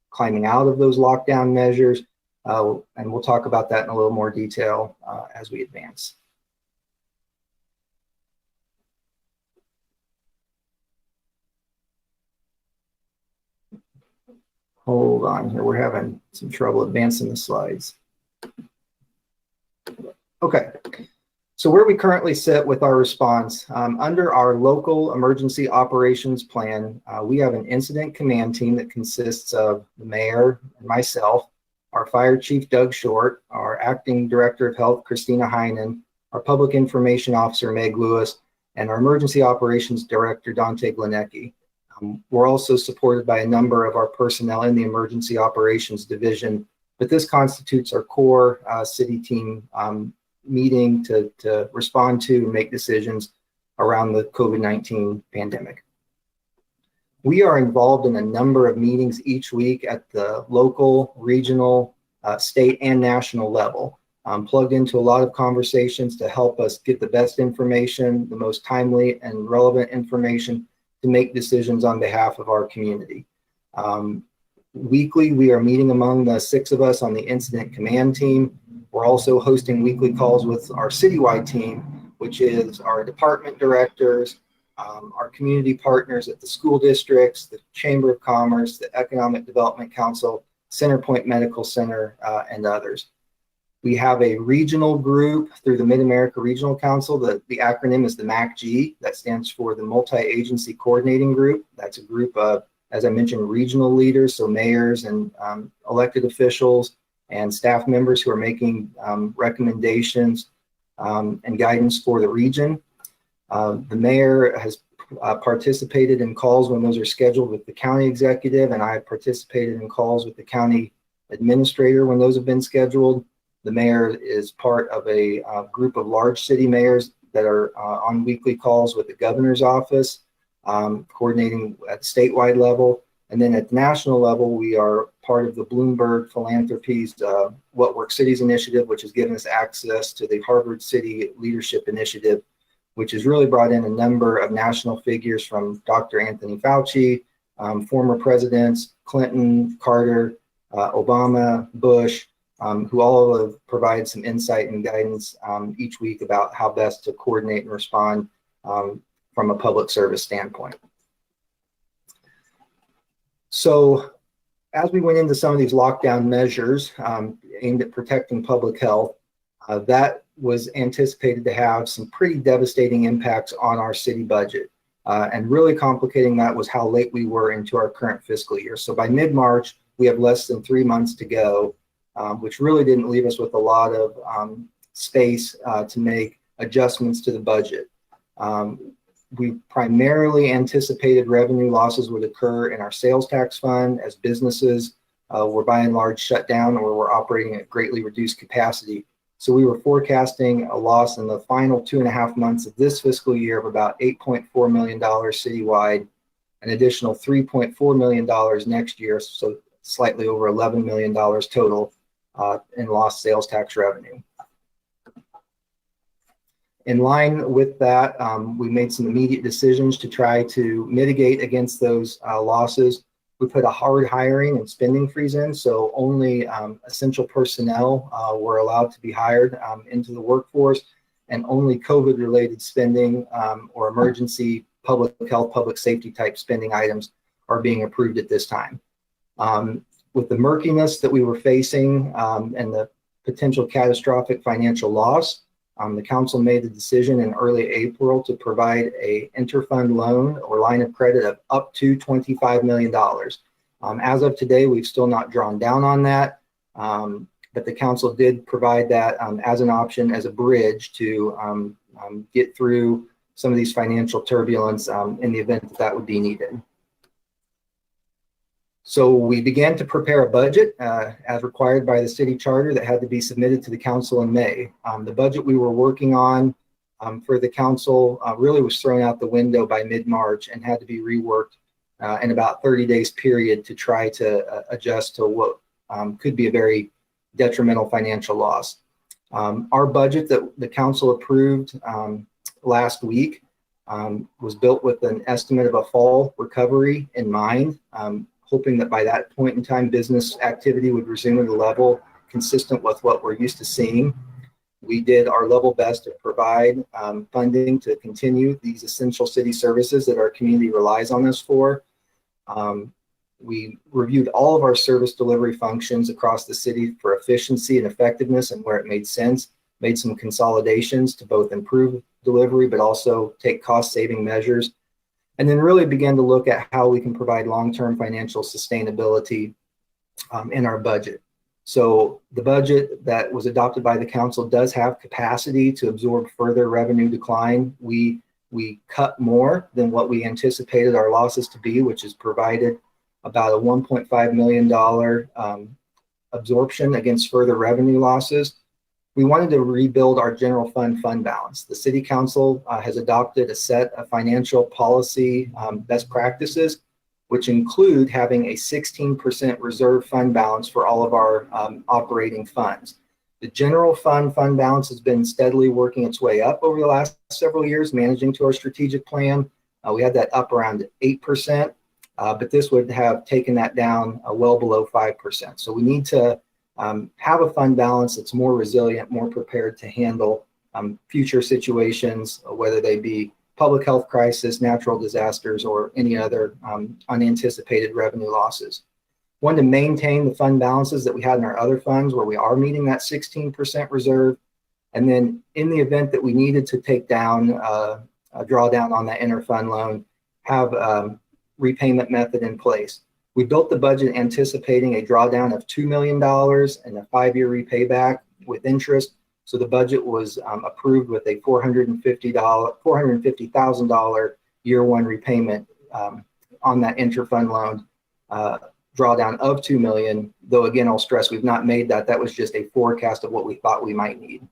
climbing out of those lockdown measures. And we'll talk about that in a little more detail as we advance. Hold on here. We're having some trouble advancing the slides. Okay. So where we currently sit with our response, under our local emergency operations plan, we have an incident command team that consists of the mayor and myself, our fire chief, Doug Short, our acting director of health, Christina Heinen, our public information officer, Meg Lewis, and our emergency operations director, Dante Glenecki. We're also supported by a number of our personnel in the emergency operations division, but this constitutes our core city team meeting to respond to and make decisions around the COVID-19 pandemic. We are involved in a number of meetings each week at the local, regional, state, and national level. Plugged into a lot of conversations to help us get the best information, the most timely and relevant information to make decisions on behalf of our community. Weekly, we are meeting among the 6 of us on the incident command team. We're also hosting weekly calls with our citywide team, which is our department directors, our community partners at the school districts, the Chamber of Commerce, the Economic Development Council, Centerpoint Medical Center, and others. We have a regional group through the Mid-America Regional Council. The acronym is the MACG. That stands for the Multi-Agency Coordinating Group. That's a group of, as I mentioned, regional leaders, so mayors and elected officials and staff members who are making recommendations and guidance for the region. The mayor has participated in calls when those are scheduled with the county executive, and I have participated in calls with the county administrator when those have been scheduled. The mayor is part of a group of large city mayors that are on weekly calls with the governor's office, coordinating at the statewide level. And then at the national level, we are part of the Bloomberg Philanthropies What Works Cities initiative, which has given us access to the Harvard City Leadership Initiative, which has really brought in a number of national figures from Dr. Anthony Fauci, former presidents, Clinton, Carter, Obama, Bush, who all have provided some insight and guidance each week about how best to coordinate and respond from a public service standpoint. So as we went into some of these lockdown measures aimed at protecting public health, that was anticipated to have some pretty devastating impacts on our city budget. And really complicating that was how late we were into our current fiscal year. So by mid-March, we have less than 3 months to go, which really didn't leave us with a lot of space to make adjustments to the budget. We primarily anticipated revenue losses would occur in our sales tax fund as businesses were by and large shut down or were operating at greatly reduced capacity. So we were forecasting a loss in the final 2.5 months of this fiscal year of about $8.4 million citywide, an additional $3.4 million next year, so slightly over $11 million total in lost sales tax revenue. In line with that, we made some immediate decisions to try to mitigate against those losses. We put a hard hiring and spending freeze in, so only essential personnel were allowed to be hired into the workforce, and only COVID-related spending or emergency public health, public safety type spending items are being approved at this time. With the murkiness that we were facing and the potential catastrophic financial loss, the council made the decision in early April to provide a interfund loan or line of credit of up to $25 million. As of today, we've still not drawn down on that, but the council did provide that as an option, as a bridge to get through some of these financial turbulence in the event that that would be needed. So we began to prepare a budget as required by the city charter that had to be submitted to the council in May. The budget we were working on for the council really was thrown out the window by mid-March and had to be reworked in about 30 days period to try to adjust to what could be a very detrimental financial loss. Our budget that the council approved last week was built with an estimate of a fall recovery in mind, hoping that by that point in time, business activity would resume at a level consistent with what we're used to seeing. We did our level best to provide funding to continue these essential city services that our community relies on us for. We reviewed all of our service delivery functions across the city for efficiency and effectiveness and where it made sense, made some consolidations to both improve delivery, but also take cost saving measures. And then really began to look at how we can provide long-term financial sustainability in our budget. So the budget that was adopted by the council does have capacity to absorb further revenue decline. We cut more than what we anticipated our losses to be, which has provided about a $1.5 million absorption against further revenue losses. We wanted to rebuild our general fund balance. The city council has adopted a set of financial policy best practices, which include having a 16% reserve fund balance for all of our operating funds. The general fund balance has been steadily working its way up over the last several years, managing to our strategic plan. We had that up around 8%, but this would have taken that down well below 5%. So we need to have a fund balance that's more resilient, more prepared to handle future situations, whether they be public health crisis, natural disasters, or any other unanticipated revenue losses. One, to maintain the fund balances that we had in our other funds where we are meeting that 16% reserve. And then in the event that we needed to take down a drawdown on that interfund loan, have a repayment method in place. We built the budget anticipating a drawdown of $2 million and a 5-year repayback with interest. So the budget was approved with a $450,000 year one repayment on that interfund loan drawdown of $2 million. Though again, I'll stress we've not made that. That was just a forecast of what we thought we might need.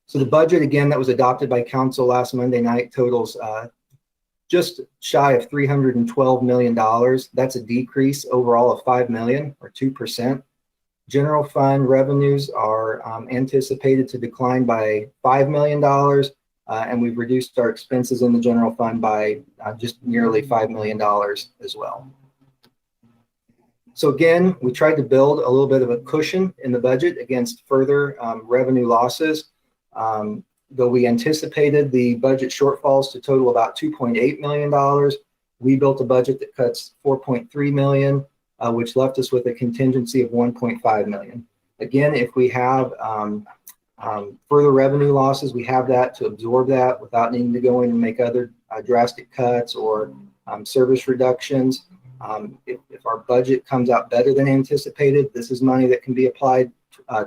So the budget again that was adopted by council last Monday night totals just shy of $312 million. That's a decrease overall of $5 million or 2%. General fund revenues are anticipated to decline by $5 million, and we've reduced our expenses in the general fund by just nearly $5 million as well. So again, we tried to build a little bit of a cushion in the budget against further revenue losses. Though we anticipated the budget shortfalls to total about $2.8 million, we built a budget that cuts $4.3 million, which left us with a contingency of $1.5 million. Again, if we have further revenue losses, we have that to absorb that without needing to go in and make other drastic cuts or service reductions. If our budget comes out better than anticipated, this is money that can be applied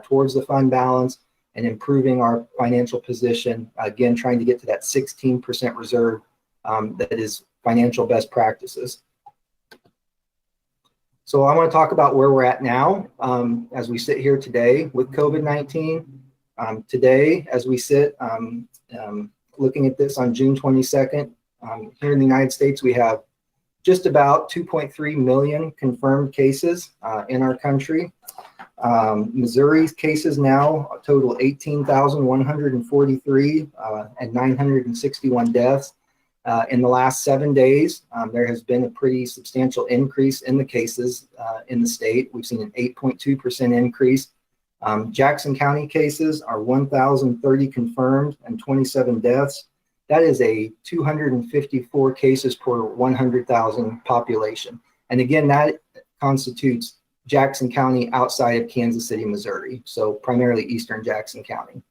towards the fund balance and improving our financial position, again, trying to get to that 16% reserve that is financial best practices. So I want to talk about where we're at now as we sit here today with COVID-19. Today, as we sit looking at this on June 22nd, here in the United States, we have just about 2.3 million confirmed cases in our country. Missouri's cases now total 18,143 and 961 deaths. In the last 7 days, there has been a pretty substantial increase in the cases in the state. We've seen an 8.2% increase. Jackson County cases are 1,030 confirmed and 27 deaths. That is a 254 cases per 100,000 population. And again, that constitutes Jackson County outside of Kansas City, Missouri, so primarily eastern Jackson County.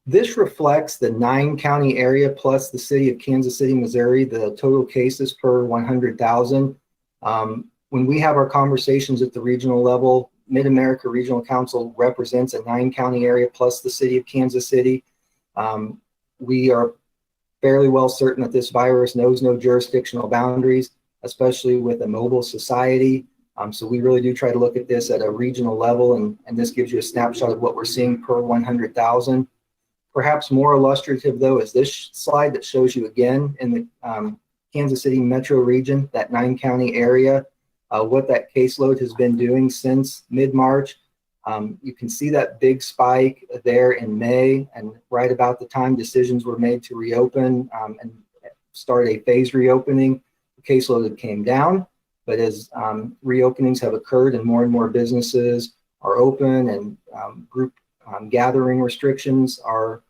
This reflects the 9-county area plus the city of Kansas City, Missouri, the total cases per 100,000. When we have our conversations at the regional level, Mid-America Regional Council represents a 9-county area plus the city of Kansas City. We are fairly well certain that this virus knows no jurisdictional boundaries, especially with a mobile society. So we really do try to look at this at a regional level, and this gives you a snapshot of what we're seeing per 100,000. Perhaps more illustrative, though, is this slide that shows you again in the Kansas City metro region, that 9-county area, what that caseload has been doing since mid-March. You can see that big spike there in May, and right about the time decisions were made to reopen and start a phased reopening, the caseload came down. But as reopenings have occurred and more businesses are open and group gathering restrictions are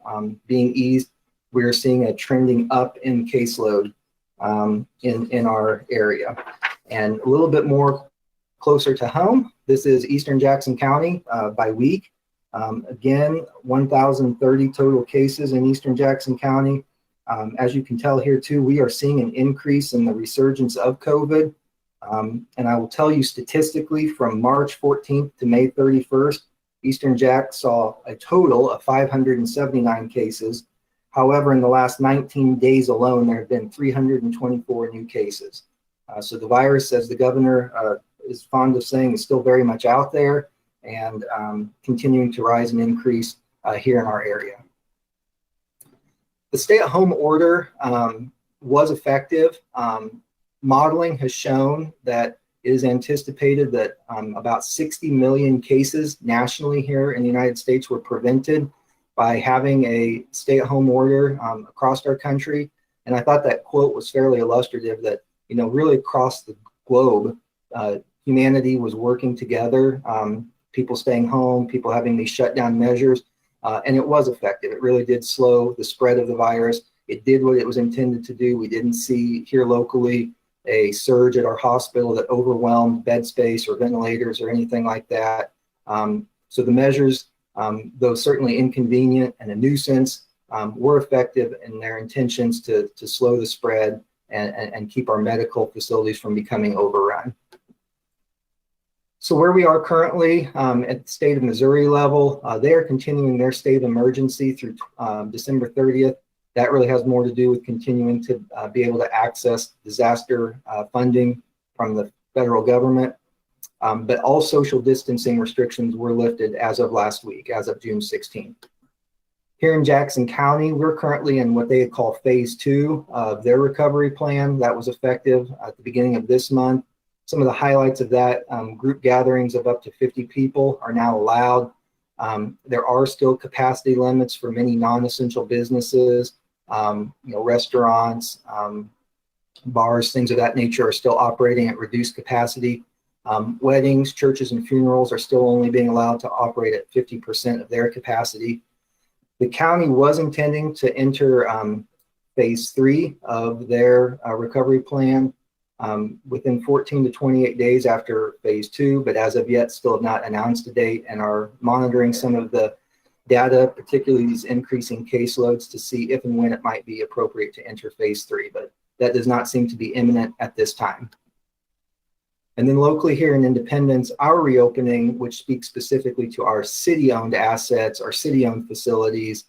being eased, we're seeing a trending up in caseload. in our area. And a little bit more closer to home, this is Eastern Jackson County by week. Again, 1,030 total cases in Eastern Jackson County. As you can tell here too, we are seeing an increase in the resurgence of COVID. And I will tell you statistically, from March 14th to May 31st, Eastern Jack saw a total of 579 cases. However, in the last 19 days alone, there have been 324 new cases. So the virus, as the governor is fond of saying, is still very much out there and continuing to rise and increase here in our area. The stay-at-home order was effective. Modeling has shown that it is anticipated that about 60 million cases nationally here in the United States were prevented by having a stay-at-home order across our country. And I thought that quote was fairly illustrative that, you know, really across the globe, humanity was working together, people staying home, people having these shutdown measures, and it was effective. It really did slow the spread of the virus. It did what it was intended to do. We didn't see here locally a surge at our hospital that overwhelmed bed space or ventilators or anything like that. So the measures, though certainly inconvenient and a nuisance, were effective in their intentions to slow the spread and keep our medical facilities from becoming overrun. So where we are currently at the state of Missouri level, they are continuing their state of emergency through December 30th. That really has more to do with continuing to be able to access disaster funding from the federal government. But all social distancing restrictions were lifted as of last week, as of June 16th. Here in Jackson County, we're currently in what they call phase 2 of their recovery plan. That was effective at the beginning of this month. Some of the highlights of that, group gatherings of up to 50 people are now allowed. There are still capacity limits for many non-essential businesses. Restaurants, bars, things of that nature are still operating at reduced capacity. Weddings, churches, and funerals are still only being allowed to operate at 50% of their capacity. The county was intending to enter phase 3 of their recovery plan within 14 to 28 days after phase 2, but as of yet still have not announced a date and are monitoring some of the data, particularly these increasing caseloads, to see if and when it might be appropriate to enter phase 3, but that does not seem to be imminent at this time. And then locally here in Independence, our reopening, which speaks specifically to our city-owned assets, our city-owned facilities,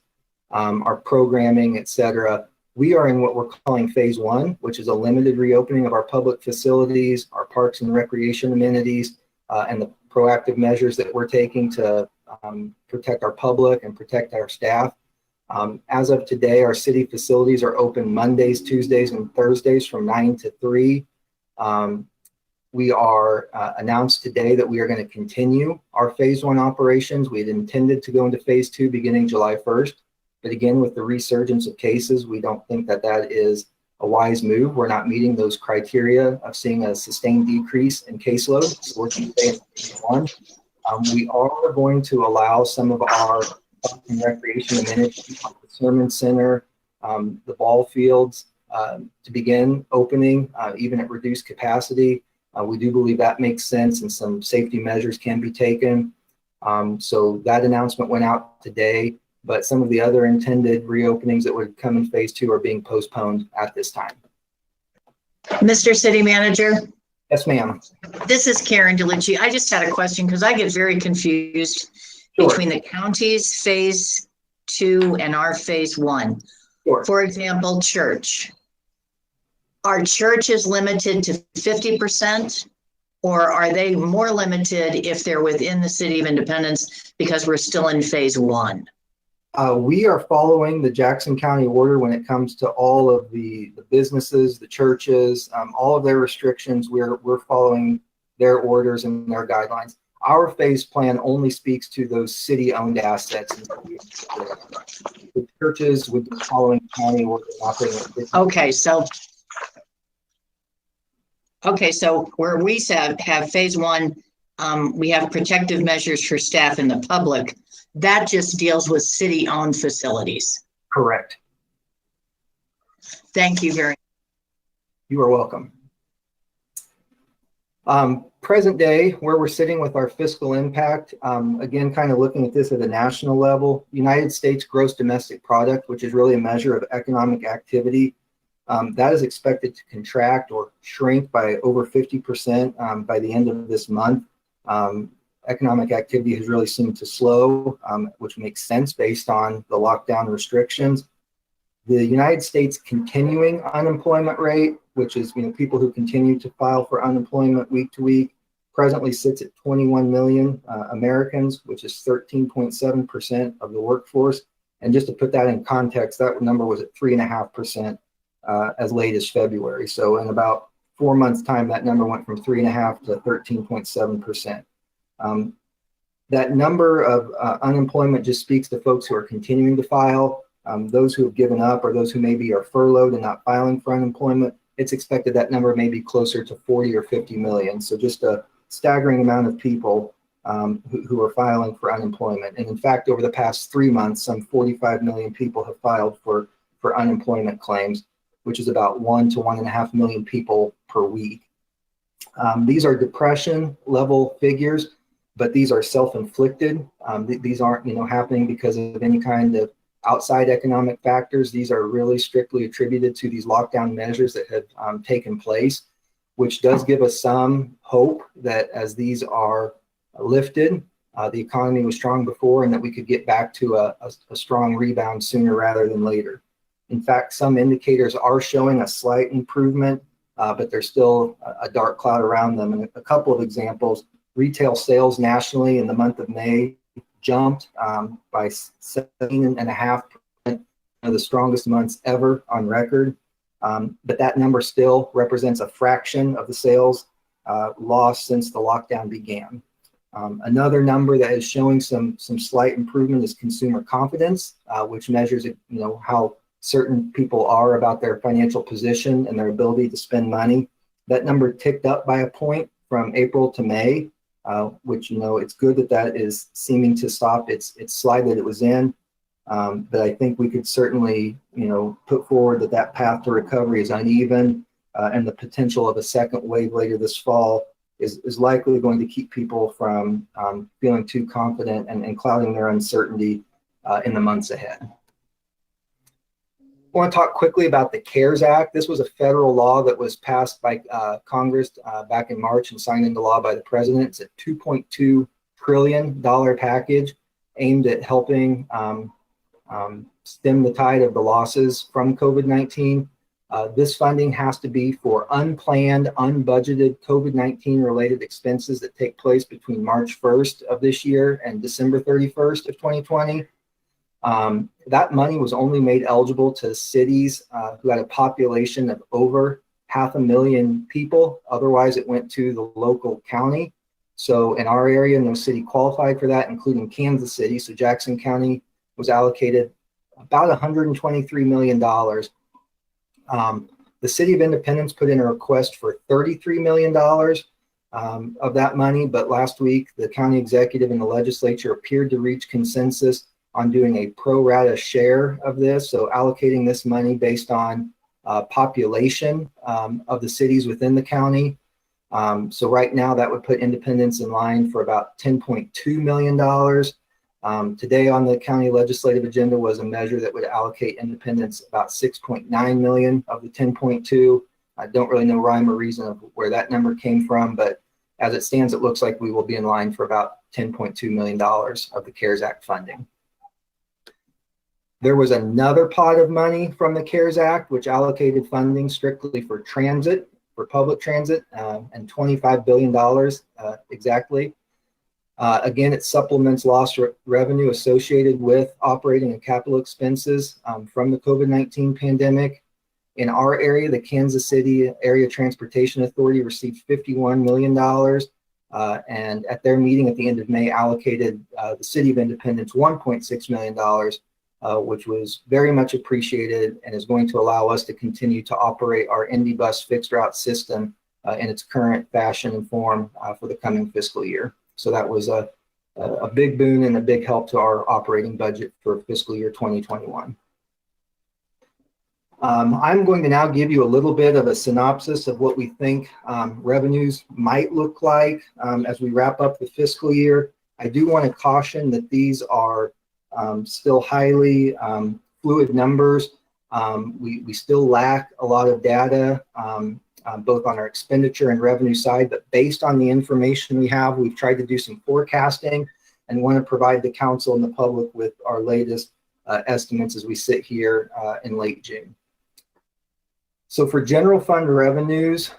our programming, et cetera, we are in what we're calling phase 1, which is a limited reopening of our public facilities, our parks and recreation amenities, and the proactive measures that we're taking to protect our public and protect our staff. As of today, our city facilities are open Mondays, Tuesdays, and Thursdays from 9 to 3. We are announced today that we are going to continue our phase 1 operations. We had intended to go into phase 2 beginning July 1st. But again, with the resurgence of cases, we don't think that that is a wise move. We're not meeting those criteria of seeing a sustained decrease in caseload. So we're going to stay in phase 1. We are going to allow some of our recreation amenities, like the sermon center, the ball fields, to begin opening, even at reduced capacity. We do believe that makes sense and some safety measures can be taken. So that announcement went out today, but some of the other intended reopenings that would come in phase 2 are being postponed at this time. Mr. City Manager? Yes, ma'am. This is Karen DeLucci. I just had a question because I get very confused between the county's phase 2 and our phase 1. Sure. For example, church. Are churches limited to 50%, or are they more limited if they're within the city of Independence because we're still in phase 1? We are following the Jackson County order when it comes to all of the businesses, the churches, all of their restrictions. We're following their orders and their guidelines. Our phase plan only speaks to those city-owned assets. The churches would be following county order operating. Okay, so where we have phase 1, we have protective measures for staff and the public. That just deals with city-owned facilities. Correct. Thank you very much. You are welcome. Present day, where we're sitting with our fiscal impact, again, kind of looking at this at a national level, United States gross domestic product, which is really a measure of economic activity, that is expected to contract or shrink by over 50% by the end of this month. Economic activity has really seemed to slow, which makes sense based on the lockdown restrictions. The United States continuing unemployment rate, which is people who continue to file for unemployment week to week, presently sits at 21 million Americans, which is 13.7% of the workforce. And just to put that in context, that number was at 3.5% as late as February. So in about 4 months' time, that number went from 3.5% to 13.7%. That number of unemployment just speaks to folks who are continuing to file. Those who have given up or those who maybe are furloughed and not filing for unemployment, it's expected that number may be closer to 40 or 50 million. So just a staggering amount of people who are filing for unemployment. And in fact, over the past 3 months, some 45 million people have filed for unemployment claims, which is about 1 to 1.5 million people per week. These are depression level figures, but these are self-inflicted. These aren't happening because of any kind of outside economic factors. These are really strictly attributed to these lockdown measures that have taken place, which does give us some hope that as these are lifted, the economy was strong before and that we could get back to a strong rebound sooner rather than later. In fact, some indicators are showing a slight improvement, but there's still a dark cloud around them. And a couple of examples, retail sales nationally in the month of May jumped by 17.5%, one of the strongest months ever on record. But that number still represents a fraction of the sales lost since the lockdown began. Another number that is showing some slight improvement is consumer confidence, which measures how certain people are about their financial position and their ability to spend money. That number ticked up by a point from April to May, which it's good that is seeming to stop its slide that it was in. But I think we could certainly put forward that path to recovery is uneven, and the potential of a second wave later this fall is likely going to keep people from feeling too confident and clouding their uncertainty in the months ahead. I want to talk quickly about the CARES Act. This was a federal law that was passed by Congress back in March and signed into law by the president. It's a $2.2 trillion package aimed at helping stem the tide of the losses from COVID-19. This funding has to be for unplanned, unbudgeted COVID-19 related expenses that take place between March 1st of this year and December 31st of 2020. That money was only made eligible to cities who had a population of over 500,000 people. Otherwise, it went to the local county. So in our area, no city qualified for that, including Kansas City. So Jackson County was allocated about $123 million. The City of Independence put in a request for $33 million of that money, but last week the county executive and the legislature appeared to reach consensus on doing a pro rata share of this, so allocating this money based on population of the cities within the county. So right now that would put Independence in line for about $10.2 million. Today on the county legislative agenda was a measure that would allocate Independence about $6.9 million of the 10.2. I don't really know rhyme or reason of where that number came from, but as it stands, it looks like we will be in line for about $10.2 million of the CARES Act funding. There was another pot of money from the CARES Act, which allocated funding strictly for transit, for public transit, and $25 billion exactly. Again, it supplements lost revenue associated with operating and capital expenses from the COVID-19 pandemic. In our area, the Kansas City Area Transportation Authority received $51 million, and at their meeting at the end of May allocated the City of Independence $1.6 million, which was very much appreciated and is going to allow us to continue to operate our IndyBus fixed route system in its current fashion and form for the coming fiscal year. So that was a big boon and a big help to our operating budget for fiscal year 2021. I'm going to now give you a little bit of a synopsis of what we think revenues might look like as we wrap up the fiscal year. I do want to caution that these are still highly fluid numbers. We still lack a lot of data, both on our expenditure and revenue side, but based on the information we have, we've tried to do some forecasting and want to provide the council and the public with our latest estimates as we sit here in late June. So for general fund revenues,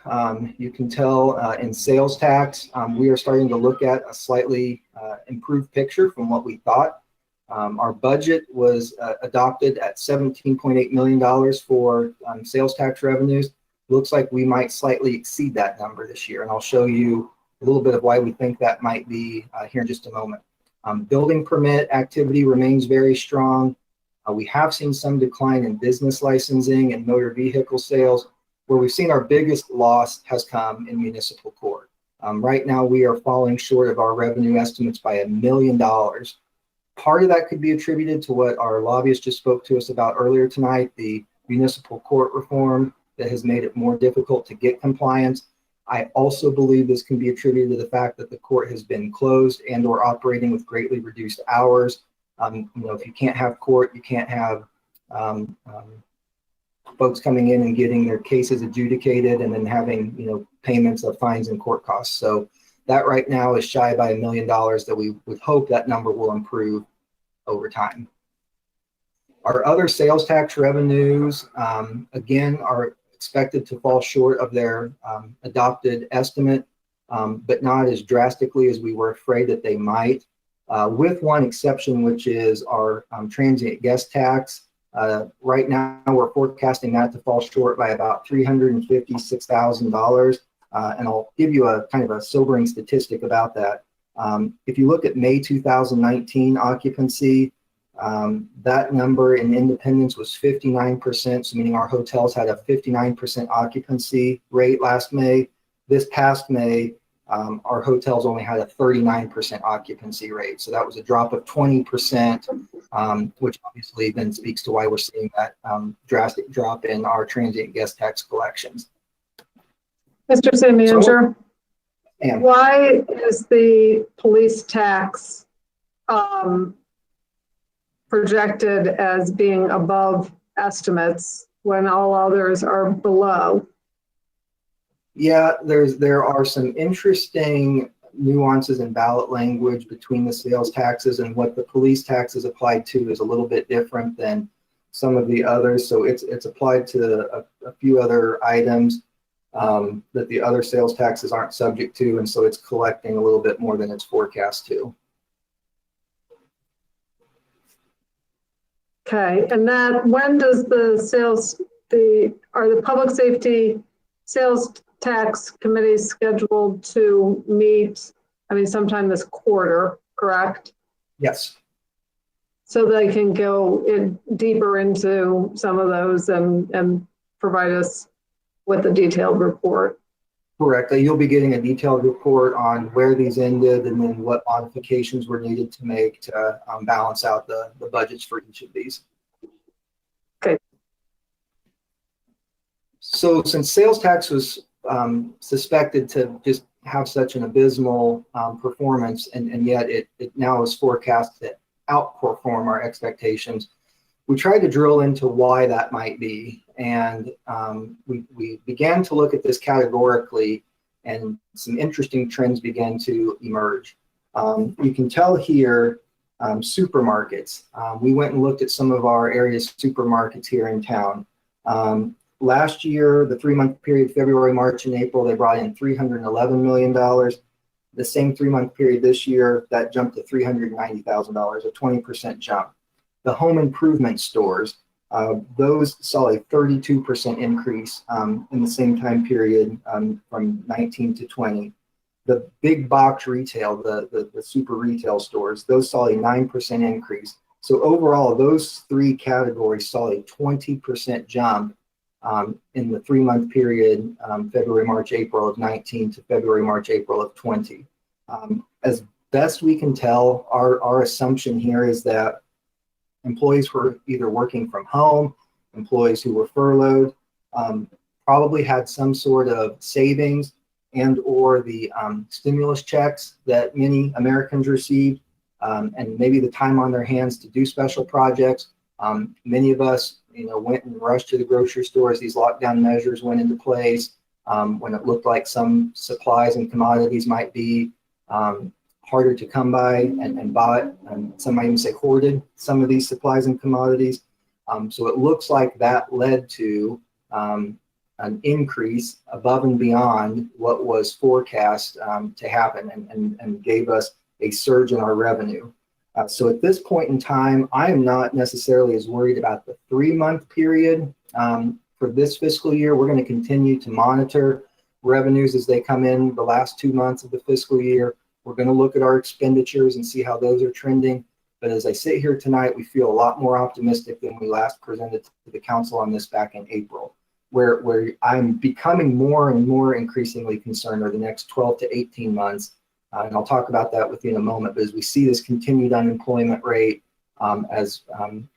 you can tell in sales tax, we are starting to look at a slightly improved picture from what we thought. Our budget was adopted at $17.8 million for sales tax revenues. Looks like we might slightly exceed that number this year, and I'll show you a little bit of why we think that might be here in just a moment. Building permit activity remains very strong. We have seen some decline in business licensing and motor vehicle sales. Where we've seen our biggest loss has come in municipal court. Right now, we are falling short of our revenue estimates by $1 million. Part of that could be attributed to what our lobbyist just spoke to us about earlier tonight, the municipal court reform that has made it more difficult to get compliance. I also believe this can be attributed to the fact that the court has been closed and or operating with greatly reduced hours. If you can't have court, you can't have folks coming in and getting their cases adjudicated and then having, payments of fines and court costs. So that right now is shy by $1 million that we would hope that number will improve over time. Our other sales tax revenues, again, are expected to fall short of their adopted estimate, but not as drastically as we were afraid that they might. With one exception, which is our transient guest tax. Right now, we're forecasting that to fall short by about $356,000. And I'll give you a kind of a sobering statistic about that. If you look at May 2019 occupancy, that number in Independence was 59%, so meaning our hotels had a 59% occupancy rate last May. This past May, our hotels only had a 39% occupancy rate. So that was a drop of 20%, which obviously then speaks to why we're seeing that drastic drop in our transient guest tax collections. Mr. City Manager, And why is the police tax projected as being above estimates when all others are below? yeah, there are some interesting nuances in ballot language between the sales taxes, and what the police tax is applied to is a little bit different than some of the others. So it's applied to a few other items that the other sales taxes aren't subject to, and so it's collecting a little bit more than it's forecast to. Okay, and then when does are the public safety sales tax committees scheduled to meet? I mean, sometime this quarter, correct? Yes. So they can go in deeper into some of those and provide us with a detailed report. Correct. You'll be getting a detailed report on where these ended and then what modifications were needed to make to balance out the budgets for each of these. Okay. So since sales tax was suspected to just have such an abysmal performance, and yet it now is forecast to outperform our expectations, we tried to drill into why that might be. And we began to look at this categorically, and some interesting trends began to emerge. You can tell here, supermarkets. We went and looked at some of our area's supermarkets here in town. Last year, the 3-month period, February, March, and April, they brought in $311 million. The same 3-month period this year, that jumped to $390,000, a 20% jump. The home improvement stores, those saw a 32% increase in the same time period from 19 to 20. The big box retail, the super retail stores, those saw a 9% increase. So overall, those three categories saw a 20% jump in the 3-month period, February, March, April of 19 to February, March, April of 20. As best we can tell, our assumption here is that employees were either working from home, employees who were furloughed probably had some sort of savings and or the stimulus checks that many Americans received, and maybe the time on their hands to do special projects. Many of us, went and rushed to the grocery store as these lockdown measures went into place, when it looked like some supplies and commodities might be harder to come by and bought, and some might even say hoarded some of these supplies and commodities. So it looks like that led to an increase above and beyond what was forecast to happen, and gave us a surge in our revenue. So at this point in time, I am not necessarily as worried about the 3-month period. For this fiscal year, we're going to continue to monitor revenues as they come in the last 2 months of the fiscal year. We're going to look at our expenditures and see how those are trending. But as I sit here tonight, we feel a lot more optimistic than we last presented to the council on this back in April, where I'm becoming more and more increasingly concerned over the next 12 to 18 months. And I'll talk about that with you in a moment. But as we see this continued unemployment rate, as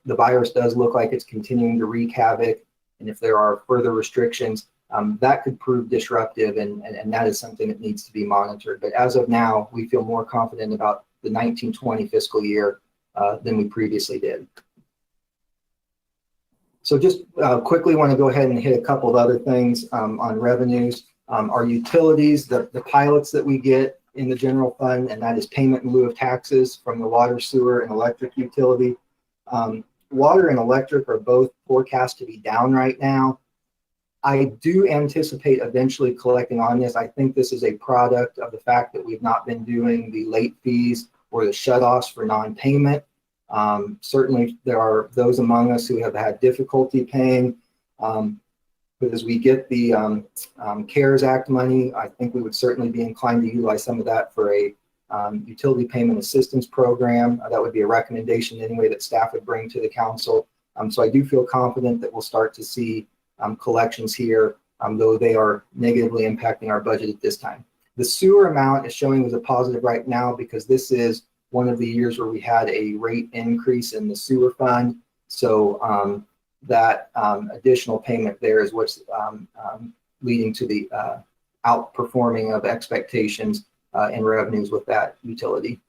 the virus does look like it's continuing to wreak havoc, and if there are further restrictions, that could prove disruptive, and that is something that needs to be monitored. But as of now, we feel more confident about the 1920 fiscal year than we previously did. So just quickly want to go ahead and hit a couple of other things on revenues. Our utilities, the pilots that we get in the general fund, and that is payment in lieu of taxes from the water, sewer, and electric utility. Water and electric are both forecast to be down right now. I do anticipate eventually collecting on this. I think this is a product of the fact that we've not been doing the late fees or the shutoffs for non-payment. Certainly there are those among us who have had difficulty paying. But as we get the CARES Act money, I think we would certainly be inclined to utilize some of that for a utility payment assistance program. That would be a recommendation anyway that staff would bring to the council. So I do feel confident that we'll start to see collections here, though they are negatively impacting our budget at this time. The sewer amount is showing as a positive right now because this is one of the years where we had a rate increase in the sewer fund. So that additional payment there is what's leading to the outperforming of expectations in revenues with that utility.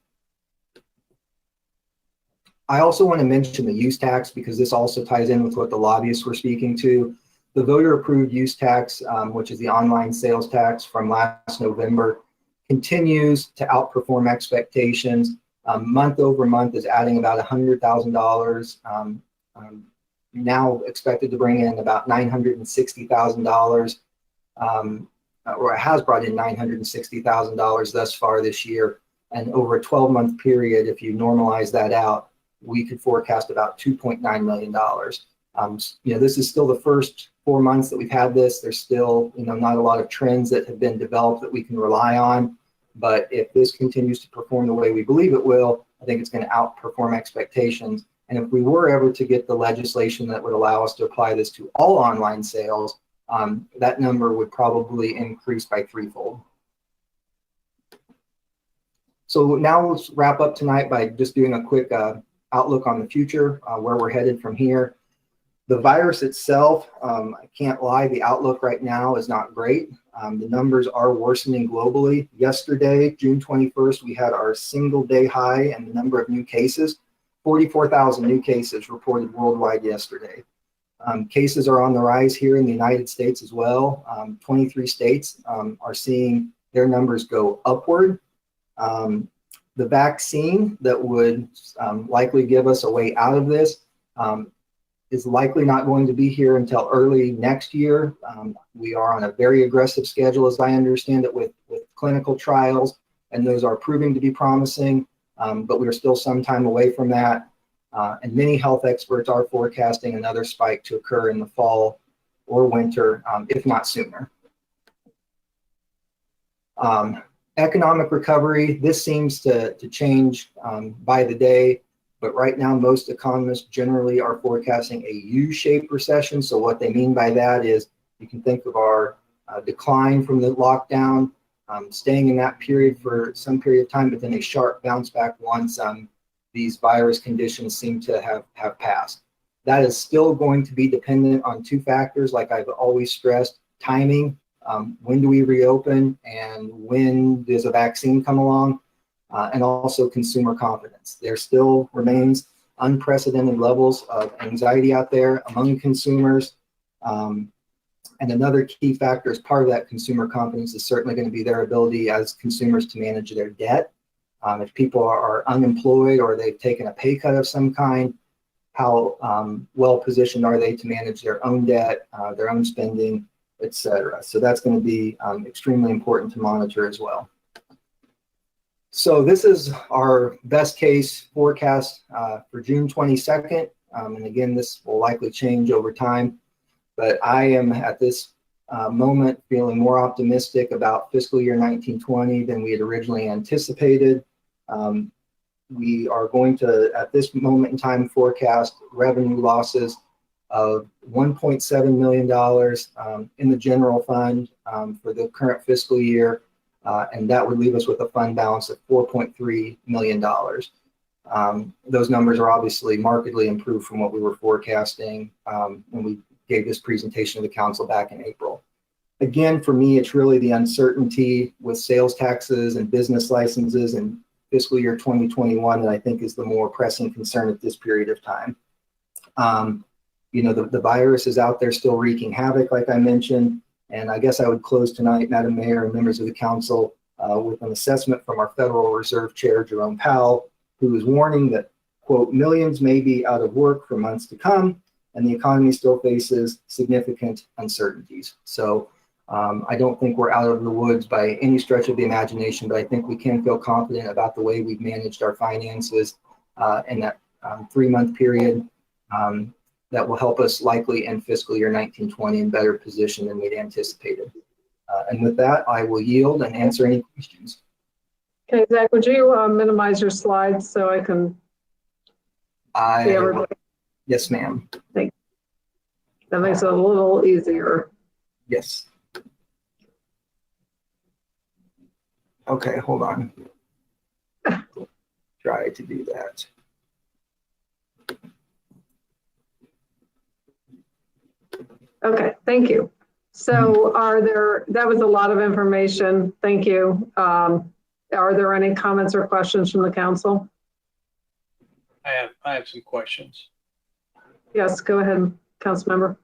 I also want to mention the use tax because this also ties in with what the lobbyists were speaking to. The voter approved use tax, which is the online sales tax from last November, continues to outperform expectations. Month over month is adding about $100,000. Now expected to bring in about $960,000, or it has brought in $960,000 thus far this year. And over a 12-month period, if you normalize that out, we could forecast about $2.9 million. This is still the first 4 months that we've had this. There's still, not a lot of trends that have been developed that we can rely on. But if this continues to perform the way we believe it will, I think it's going to outperform expectations. And if we were ever to get the legislation that would allow us to apply this to all online sales, that number would probably increase by threefold. So now let's wrap up tonight by just doing a quick outlook on the future, where we're headed from here. The virus itself, I can't lie, the outlook right now is not great. The numbers are worsening globally. Yesterday, June 21st, we had our single day high in the number of new cases. 44,000 new cases reported worldwide yesterday. Cases are on the rise here in the United States as well. 23 states are seeing their numbers go upward. The vaccine that would likely give us a way out of this is likely not going to be here until early next year. We are on a very aggressive schedule, as I understand it, with clinical trials, and those are proving to be promising. But we're still some time away from that. And many health experts are forecasting another spike to occur in the fall or winter, if not sooner. Economic recovery, this seems to change by the day, but right now most economists generally are forecasting a U-shaped recession. So what they mean by that is you can think of our decline from the lockdown, staying in that period for some period of time, but then a sharp bounce back once these virus conditions seem to have passed. That is still going to be dependent on two factors, like I've always stressed: timing, when do we reopen, and when does a vaccine come along, and also consumer confidence. There still remains unprecedented levels of anxiety out there among consumers. And another key factor as part of that consumer confidence is certainly going to be their ability as consumers to manage their debt. If people are unemployed or they've taken a pay cut of some kind, how well positioned are they to manage their own debt, their own spending, etc. So that's going to be extremely important to monitor as well. So this is our best case forecast for June 22nd. And again, this will likely change over time, but I am at this moment feeling more optimistic about fiscal year 1920 than we had originally anticipated. We are going to, at this moment in time, forecast revenue losses of $1.7 million in the general fund for the current fiscal year, and that would leave us with a fund balance of $4.3 million. Those numbers are obviously markedly improved from what we were forecasting when we gave this presentation to the council back in April. Again, for me, it's really the uncertainty with sales taxes and business licenses and fiscal year 2021 that I think is the more pressing concern at this period of time. You know, the virus is out there still wreaking havoc, like I mentioned, and I guess I would close tonight, Madam Mayor and members of the council, with an assessment from our Federal Reserve Chair, Jerome Powell, who is warning that, quote, millions may be out of work for months to come, and the economy still faces significant uncertainties. So I don't think we're out of the woods by any stretch of the imagination, but I think we can feel confident about the way we've managed our finances in that 3-month period that will help us likely in fiscal year 1920 in better position than we'd anticipated. And with that, I will yield and answer any questions. Okay, Zach, would you minimize your slides so I can see everybody? Yes, ma'am. Thanks. That makes it a little easier. Yes. Okay, hold on. Try to do that. Okay, thank you. So that was a lot of information. Thank you. Are there any comments or questions from the council? I have some questions. Yes, go ahead, council member.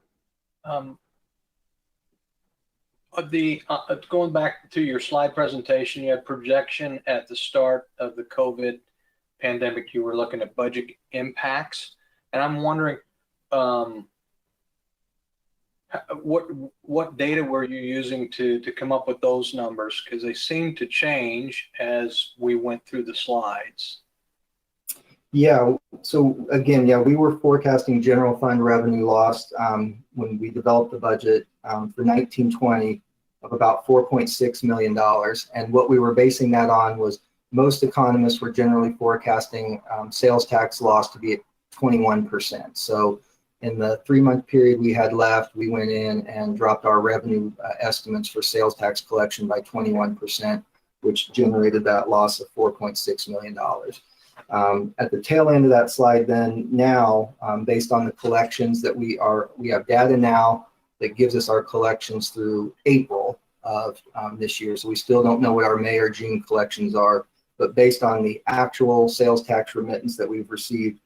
Going back to your slide presentation, you had projection at the start of the COVID pandemic. You were looking at budget impacts, and I'm wondering what data were you using to come up with those numbers, because they seem to change as we went through the slides. Yeah, so again, yeah, we were forecasting general fund revenue loss when we developed the budget for 1920 of about $4.6 million. And what we were basing that on was most economists were generally forecasting sales tax loss to be at 21%. So in the 3-month period we had left, we went in and dropped our revenue estimates for sales tax collection by 21%, which generated that loss of $4.6 million. At the tail end of that slide then, now, based on the collections that we have data now that gives us our collections through April of this year. So we still don't know what our May or June collections are, but based on the actual sales tax remittance that we've received,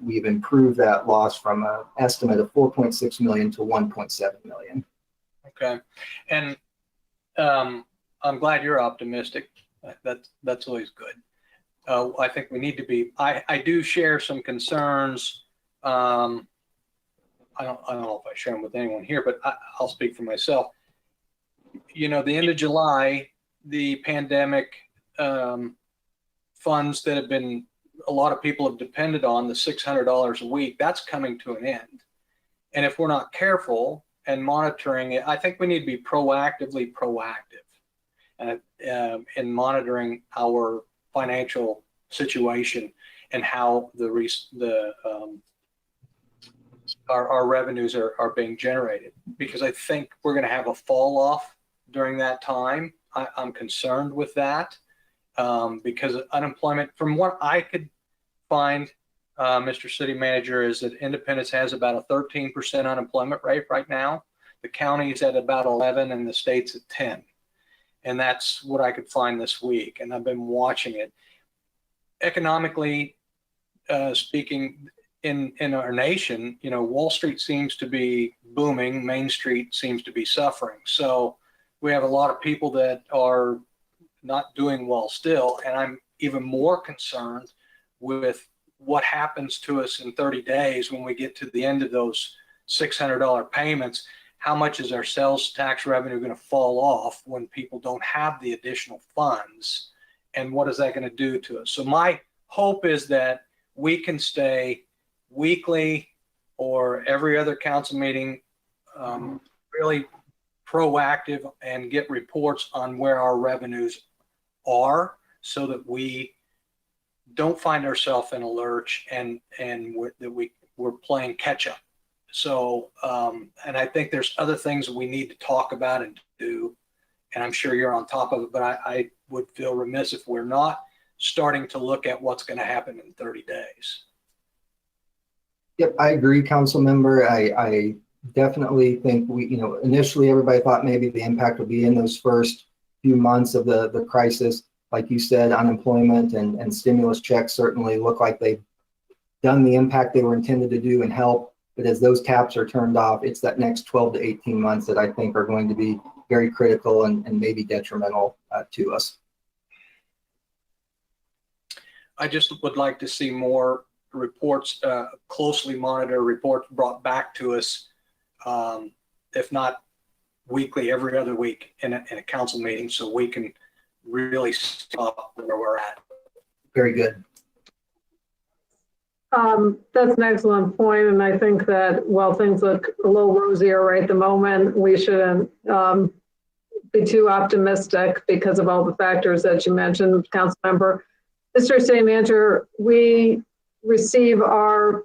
we've improved that loss from an estimate of 4.6 million to 1.7 million. Okay, and I'm glad you're optimistic. That's always good. I think we need to be. I do share some concerns. I don't know if I share them with anyone here, but I'll speak for myself. You know, the end of July, the pandemic funds that have been, a lot of people have depended on, the $600 a week, that's coming to an end. And if we're not careful and monitoring it, I think we need to be proactively proactive in monitoring our financial situation and how our revenues are being generated, because I think we're going to have a fall off during that time. I'm concerned with that because unemployment, from what I could find, Mr. City Manager, is that Independence has about a 13% unemployment rate right now. The county is at about 11 and the state's at 10. And that's what I could find this week. And I've been watching it. Economically speaking, in our nation, you know, Wall Street seems to be booming. Main Street seems to be suffering. So we have a lot of people that are not doing well still. And I'm even more concerned with what happens to us in 30 days when we get to the end of those $600 payments. How much is our sales tax revenue going to fall off when people don't have the additional funds? And what is that going to do to us? So my hope is that we can stay weekly or every other council meeting really proactive and get reports on where our revenues are, so that we don't find ourselves in a lurch and we're playing catch up. So, and I think there's other things that we need to talk about and do, and I'm sure you're on top of it, but I would feel remiss if we're not starting to look at what's going to happen in 30 days. Yep, I agree, council member. I definitely think initially everybody thought maybe the impact would be in those first few months of the crisis. Like you said, unemployment and stimulus checks certainly look like they've done the impact they were intended to do and help. But as those taps are turned off, it's that next 12 to 18 months that I think are going to be very critical and maybe detrimental to us. I just would like to see more reports, closely monitored reports brought back to us, if not weekly, every other week in a council meeting, so we can really stop where we're at. Very good. That's an excellent point, and I think that while things look a little rosier right at the moment, we shouldn't be too optimistic because of all the factors that you mentioned, Council Member. Mr. City Manager, we receive our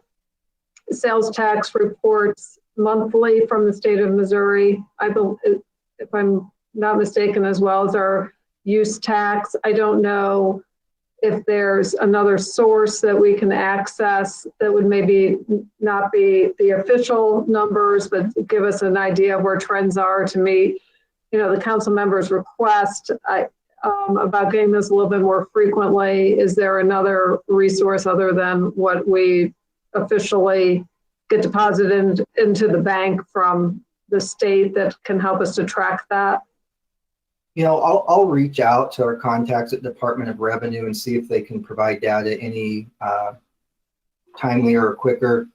sales tax reports monthly from the state of Missouri. I believe, if I'm not mistaken, as well as our use tax. I don't know if there's another source that we can access that would maybe not be the official numbers, but give us an idea of where trends are to meet, the council members' request about getting this a little bit more frequently. Is there another resource other than what we officially get deposited into the bank from the state that can help us to track that? I'll reach out to our contacts at Department of Revenue and see if they can provide data any timelier or quicker.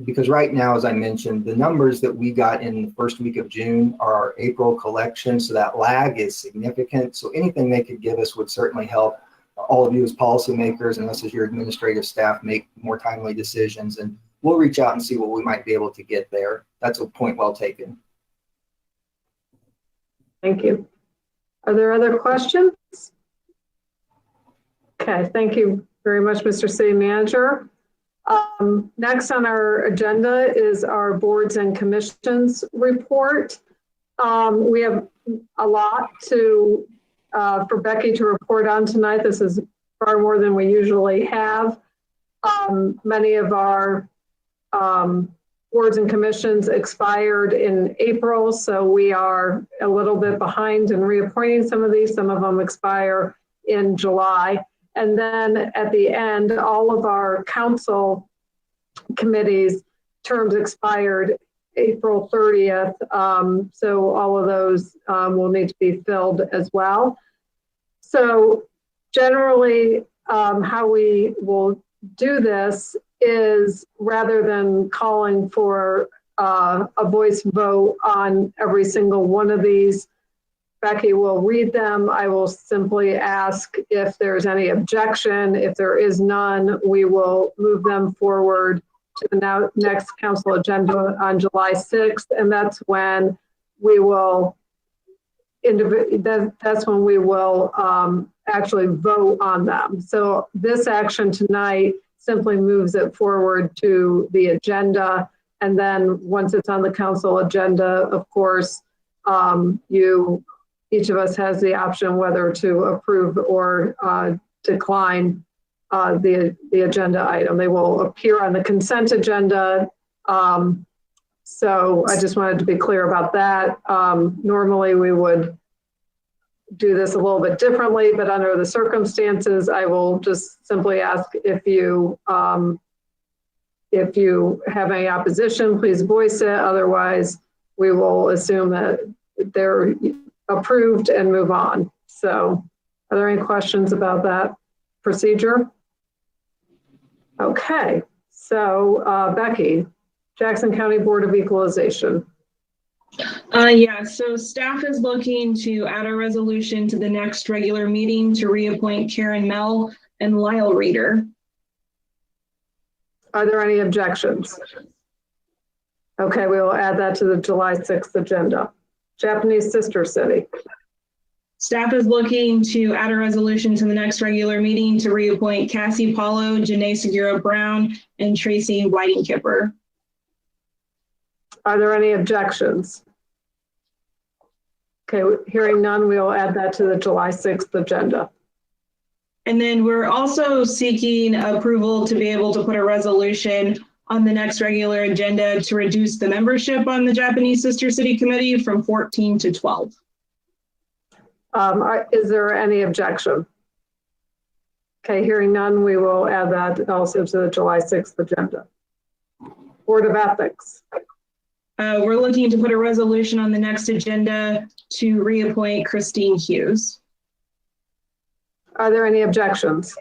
Because right now, as I mentioned, the numbers that we got in the first week of June are our April collection, so that lag is significant. So anything they could give us would certainly help all of you as policymakers and us as your administrative staff make more timely decisions. And we'll reach out and see what we might be able to get there. That's a point well taken. Thank you. Are there other questions? Okay, thank you very much, Mr. City Manager. Next on our agenda is our boards and commissions report. We have a lot for Becky to report on tonight. This is far more than we usually have. Many of our boards and commissions expired in April, so we are a little bit behind in reappointing some of these. Some of them expire in July. And then at the end, all of our council committees terms expired April 30th. So all of those will need to be filled as well. So generally, how we will do this is, rather than calling for a voice vote on every single one of these, Becky will read them. I will simply ask if there's any objection. If there is none, we will move them forward to the next council agenda on July 6th. And that's when we will actually vote on them. So this action tonight simply moves it forward to the agenda. And then once it's on the council agenda, of course, each of us has the option whether to approve or decline the agenda item. They will appear on the consent agenda. So I just wanted to be clear about that. Normally we would do this a little bit differently, but under the circumstances, I will just simply ask if you have any opposition, please voice it. Otherwise, we will assume that they're approved and move on. So are there any questions about that procedure? Okay, so Becky, Jackson County Board of Equalization. Yeah, so staff is looking to add a resolution to the next regular meeting to reappoint Karen Mell and Lyle Reeder. Are there any objections? Okay, we will add that to the July 6th agenda. Japanese Sister City. Staff is looking to add a resolution to the next regular meeting to reappoint Cassie Paulo, Janae Segura Brown, and Tracy Whiting Kipper. Are there any objections? Okay, hearing none, we will add that to the July 6th agenda. And then we're also seeking approval to be able to put a resolution on the next regular agenda to reduce the membership on the Japanese Sister City Committee from 14 to 12. Is there any objection? Okay, hearing none, we will add that also to the July 6th agenda. Board of Ethics. We're looking to put a resolution on the next agenda to reappoint Christine Hughes. Are there any objections?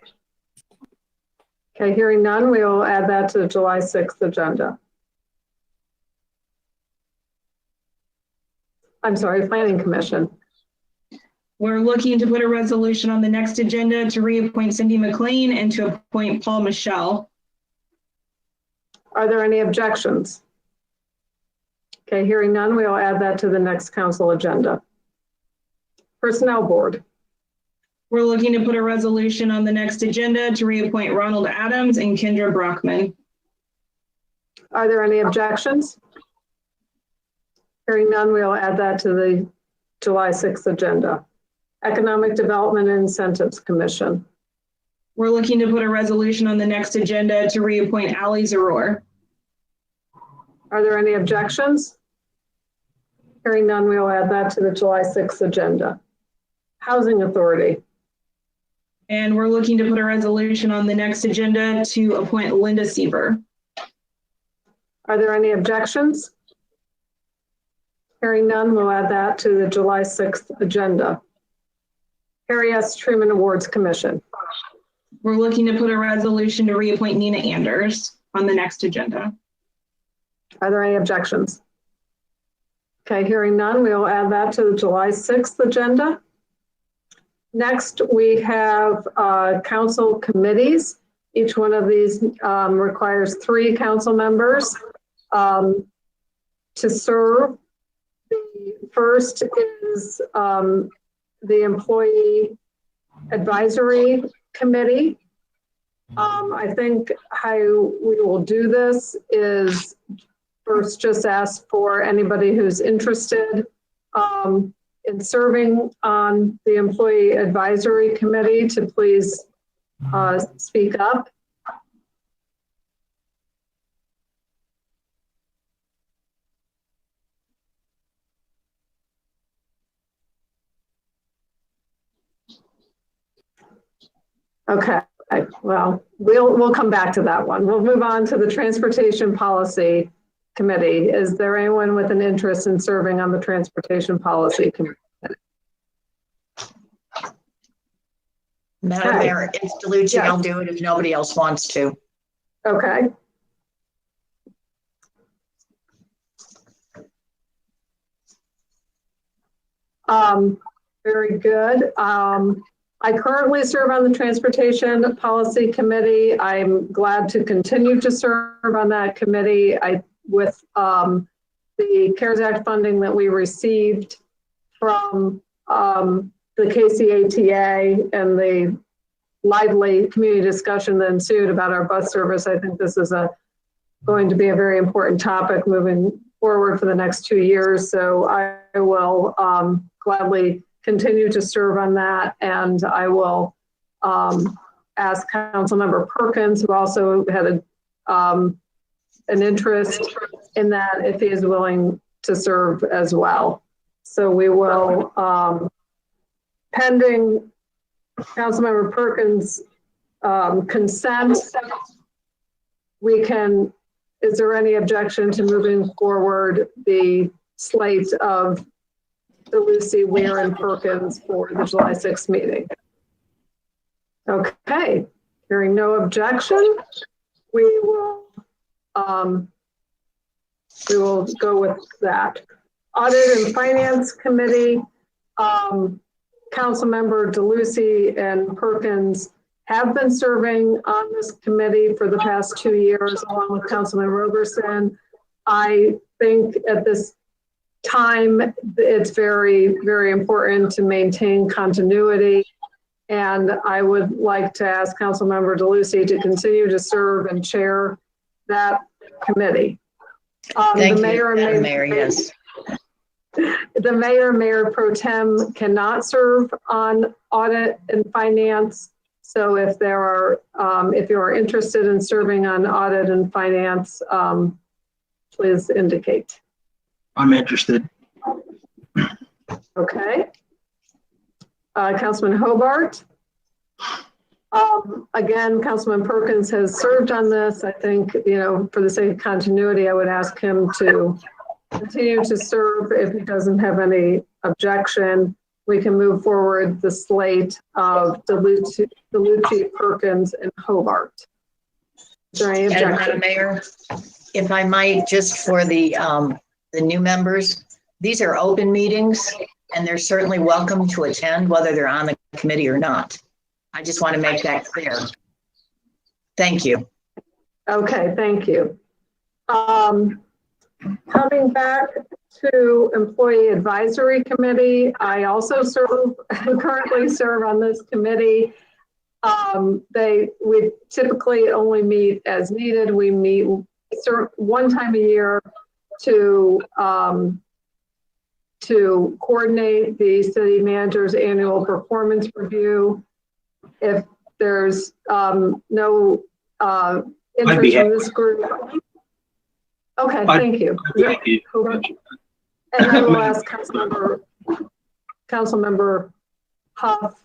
Okay, hearing none, we will add that to the July 6th agenda. I'm sorry, Planning Commission. We're looking to put a resolution on the next agenda to reappoint Cindy McLean and to appoint Paul Michelle. Are there any objections? Okay, hearing none, we will add that to the next council agenda. Personnel Board. We're looking to put a resolution on the next agenda to reappoint Ronald Adams and Kendra Brockman. Are there any objections? Hearing none, we will add that to the July 6th agenda. Economic Development and Incentives Commission. We're looking to put a resolution on the next agenda to reappoint Ali Zaror. Are there any objections? Hearing none, we will add that to the July 6th agenda. Housing Authority. And we're looking to put a resolution on the next agenda to appoint Linda Siever. Are there any objections? Hearing none, we'll add that to the July 6th agenda. Harry S. Truman Awards Commission. We're looking to put a resolution to reappoint Nina Anders on the next agenda. Are there any objections? Okay, hearing none, we will add that to the July 6th agenda. Next, we have council committees. Each one of these requires 3 council members to serve. The first is the Employee Advisory Committee. I think how we will do this is first just ask for anybody who's interested in serving on the Employee Advisory Committee to please speak up. Okay, well, we'll come back to that one. We'll move on to the Transportation Policy Committee. Is there anyone with an interest in serving on the Transportation Policy Committee? Madam Okay. Mayor, it's Delucci. Yes. I'll do it if nobody else wants to. Okay. Very good. I currently serve on the Transportation Policy Committee. I'm glad to continue to serve on that committee. With the CARES Act funding that we received from the KCATA and the lively community discussion that ensued about our bus service, I think this is going to be a very important topic moving forward for the next 2 years. So I will gladly continue to serve on that, and I will ask Councilmember Perkins, who also had an interest in that, if he is willing to serve as well. So we will, pending Councilmember Perkins' consent, we can, is there any objection to moving forward the slate of DeLucy, Weir, and Perkins for the July 6th meeting? Okay, hearing no objection, we will go with that. Audit and Finance Committee, Councilmember DeLucy and Perkins have been serving on this committee for the past 2 years, along with Councilman Roberson. I think at this time, it's very, very important to maintain continuity. And I would like to ask Councilmember DeLucy to continue to serve and chair that committee. Thank you, Mayor, yes. The mayor pro tem cannot serve on audit and finance. So if there are, if you are interested in serving on audit and finance, please indicate. I'm interested. Okay. Councilman Hobart. Again, Councilman Perkins has served on this. I think, you know, for the sake of continuity, I would ask him to continue to serve. If he doesn't have any objection, we can move forward the slate of DeLucy, Perkins, and Hobart. Is there any objection? Madam Mayor, if I might, just for the new members, these are open meetings and they're certainly welcome to attend whether they're on the committee or not. I just want to make that clear. Thank you. Okay, thank you. Coming back to Employee Advisory Committee, I also currently serve on this committee. We typically only meet as needed. We meet one time a year to coordinate the city manager's annual performance review. If there's no interest in this group. Okay, thank you. And I will ask Councilmember Huff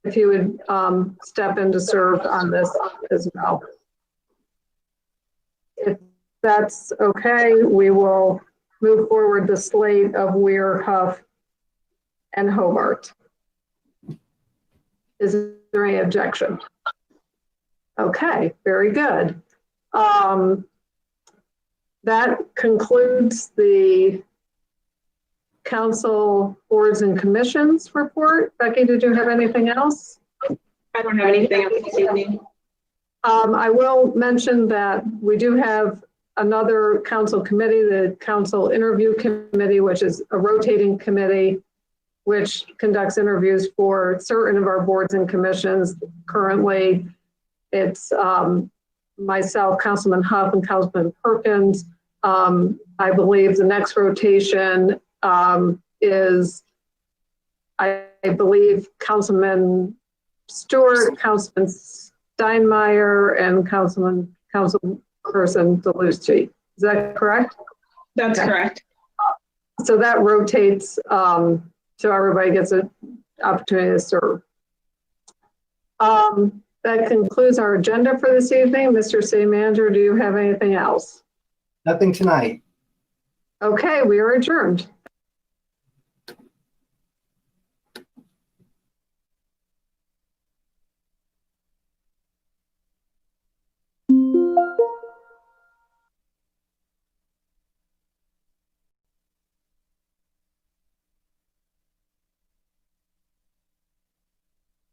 if he would step in to serve on this as well. If that's okay, we will move forward the slate of Weir, Huff, and Hobart. Is there any objection? Okay, very good. That concludes the council boards and commissions report. Becky, did you have anything else? I don't have anything else this evening. I will mention that we do have another council committee, the Council Interview Committee, which is a rotating committee which conducts interviews for certain of our boards and commissions. Currently, it's myself, Councilman Huff, and Councilman Perkins. I believe the next rotation is, I believe, Councilman Stewart, Councilman Steinmeier, and Councilperson DeLucy. Is that correct? That's correct. So that rotates, so everybody gets an opportunity to serve. That concludes our agenda for this evening. Mr. City Manager, do you have anything else? Nothing tonight. Okay, we are adjourned.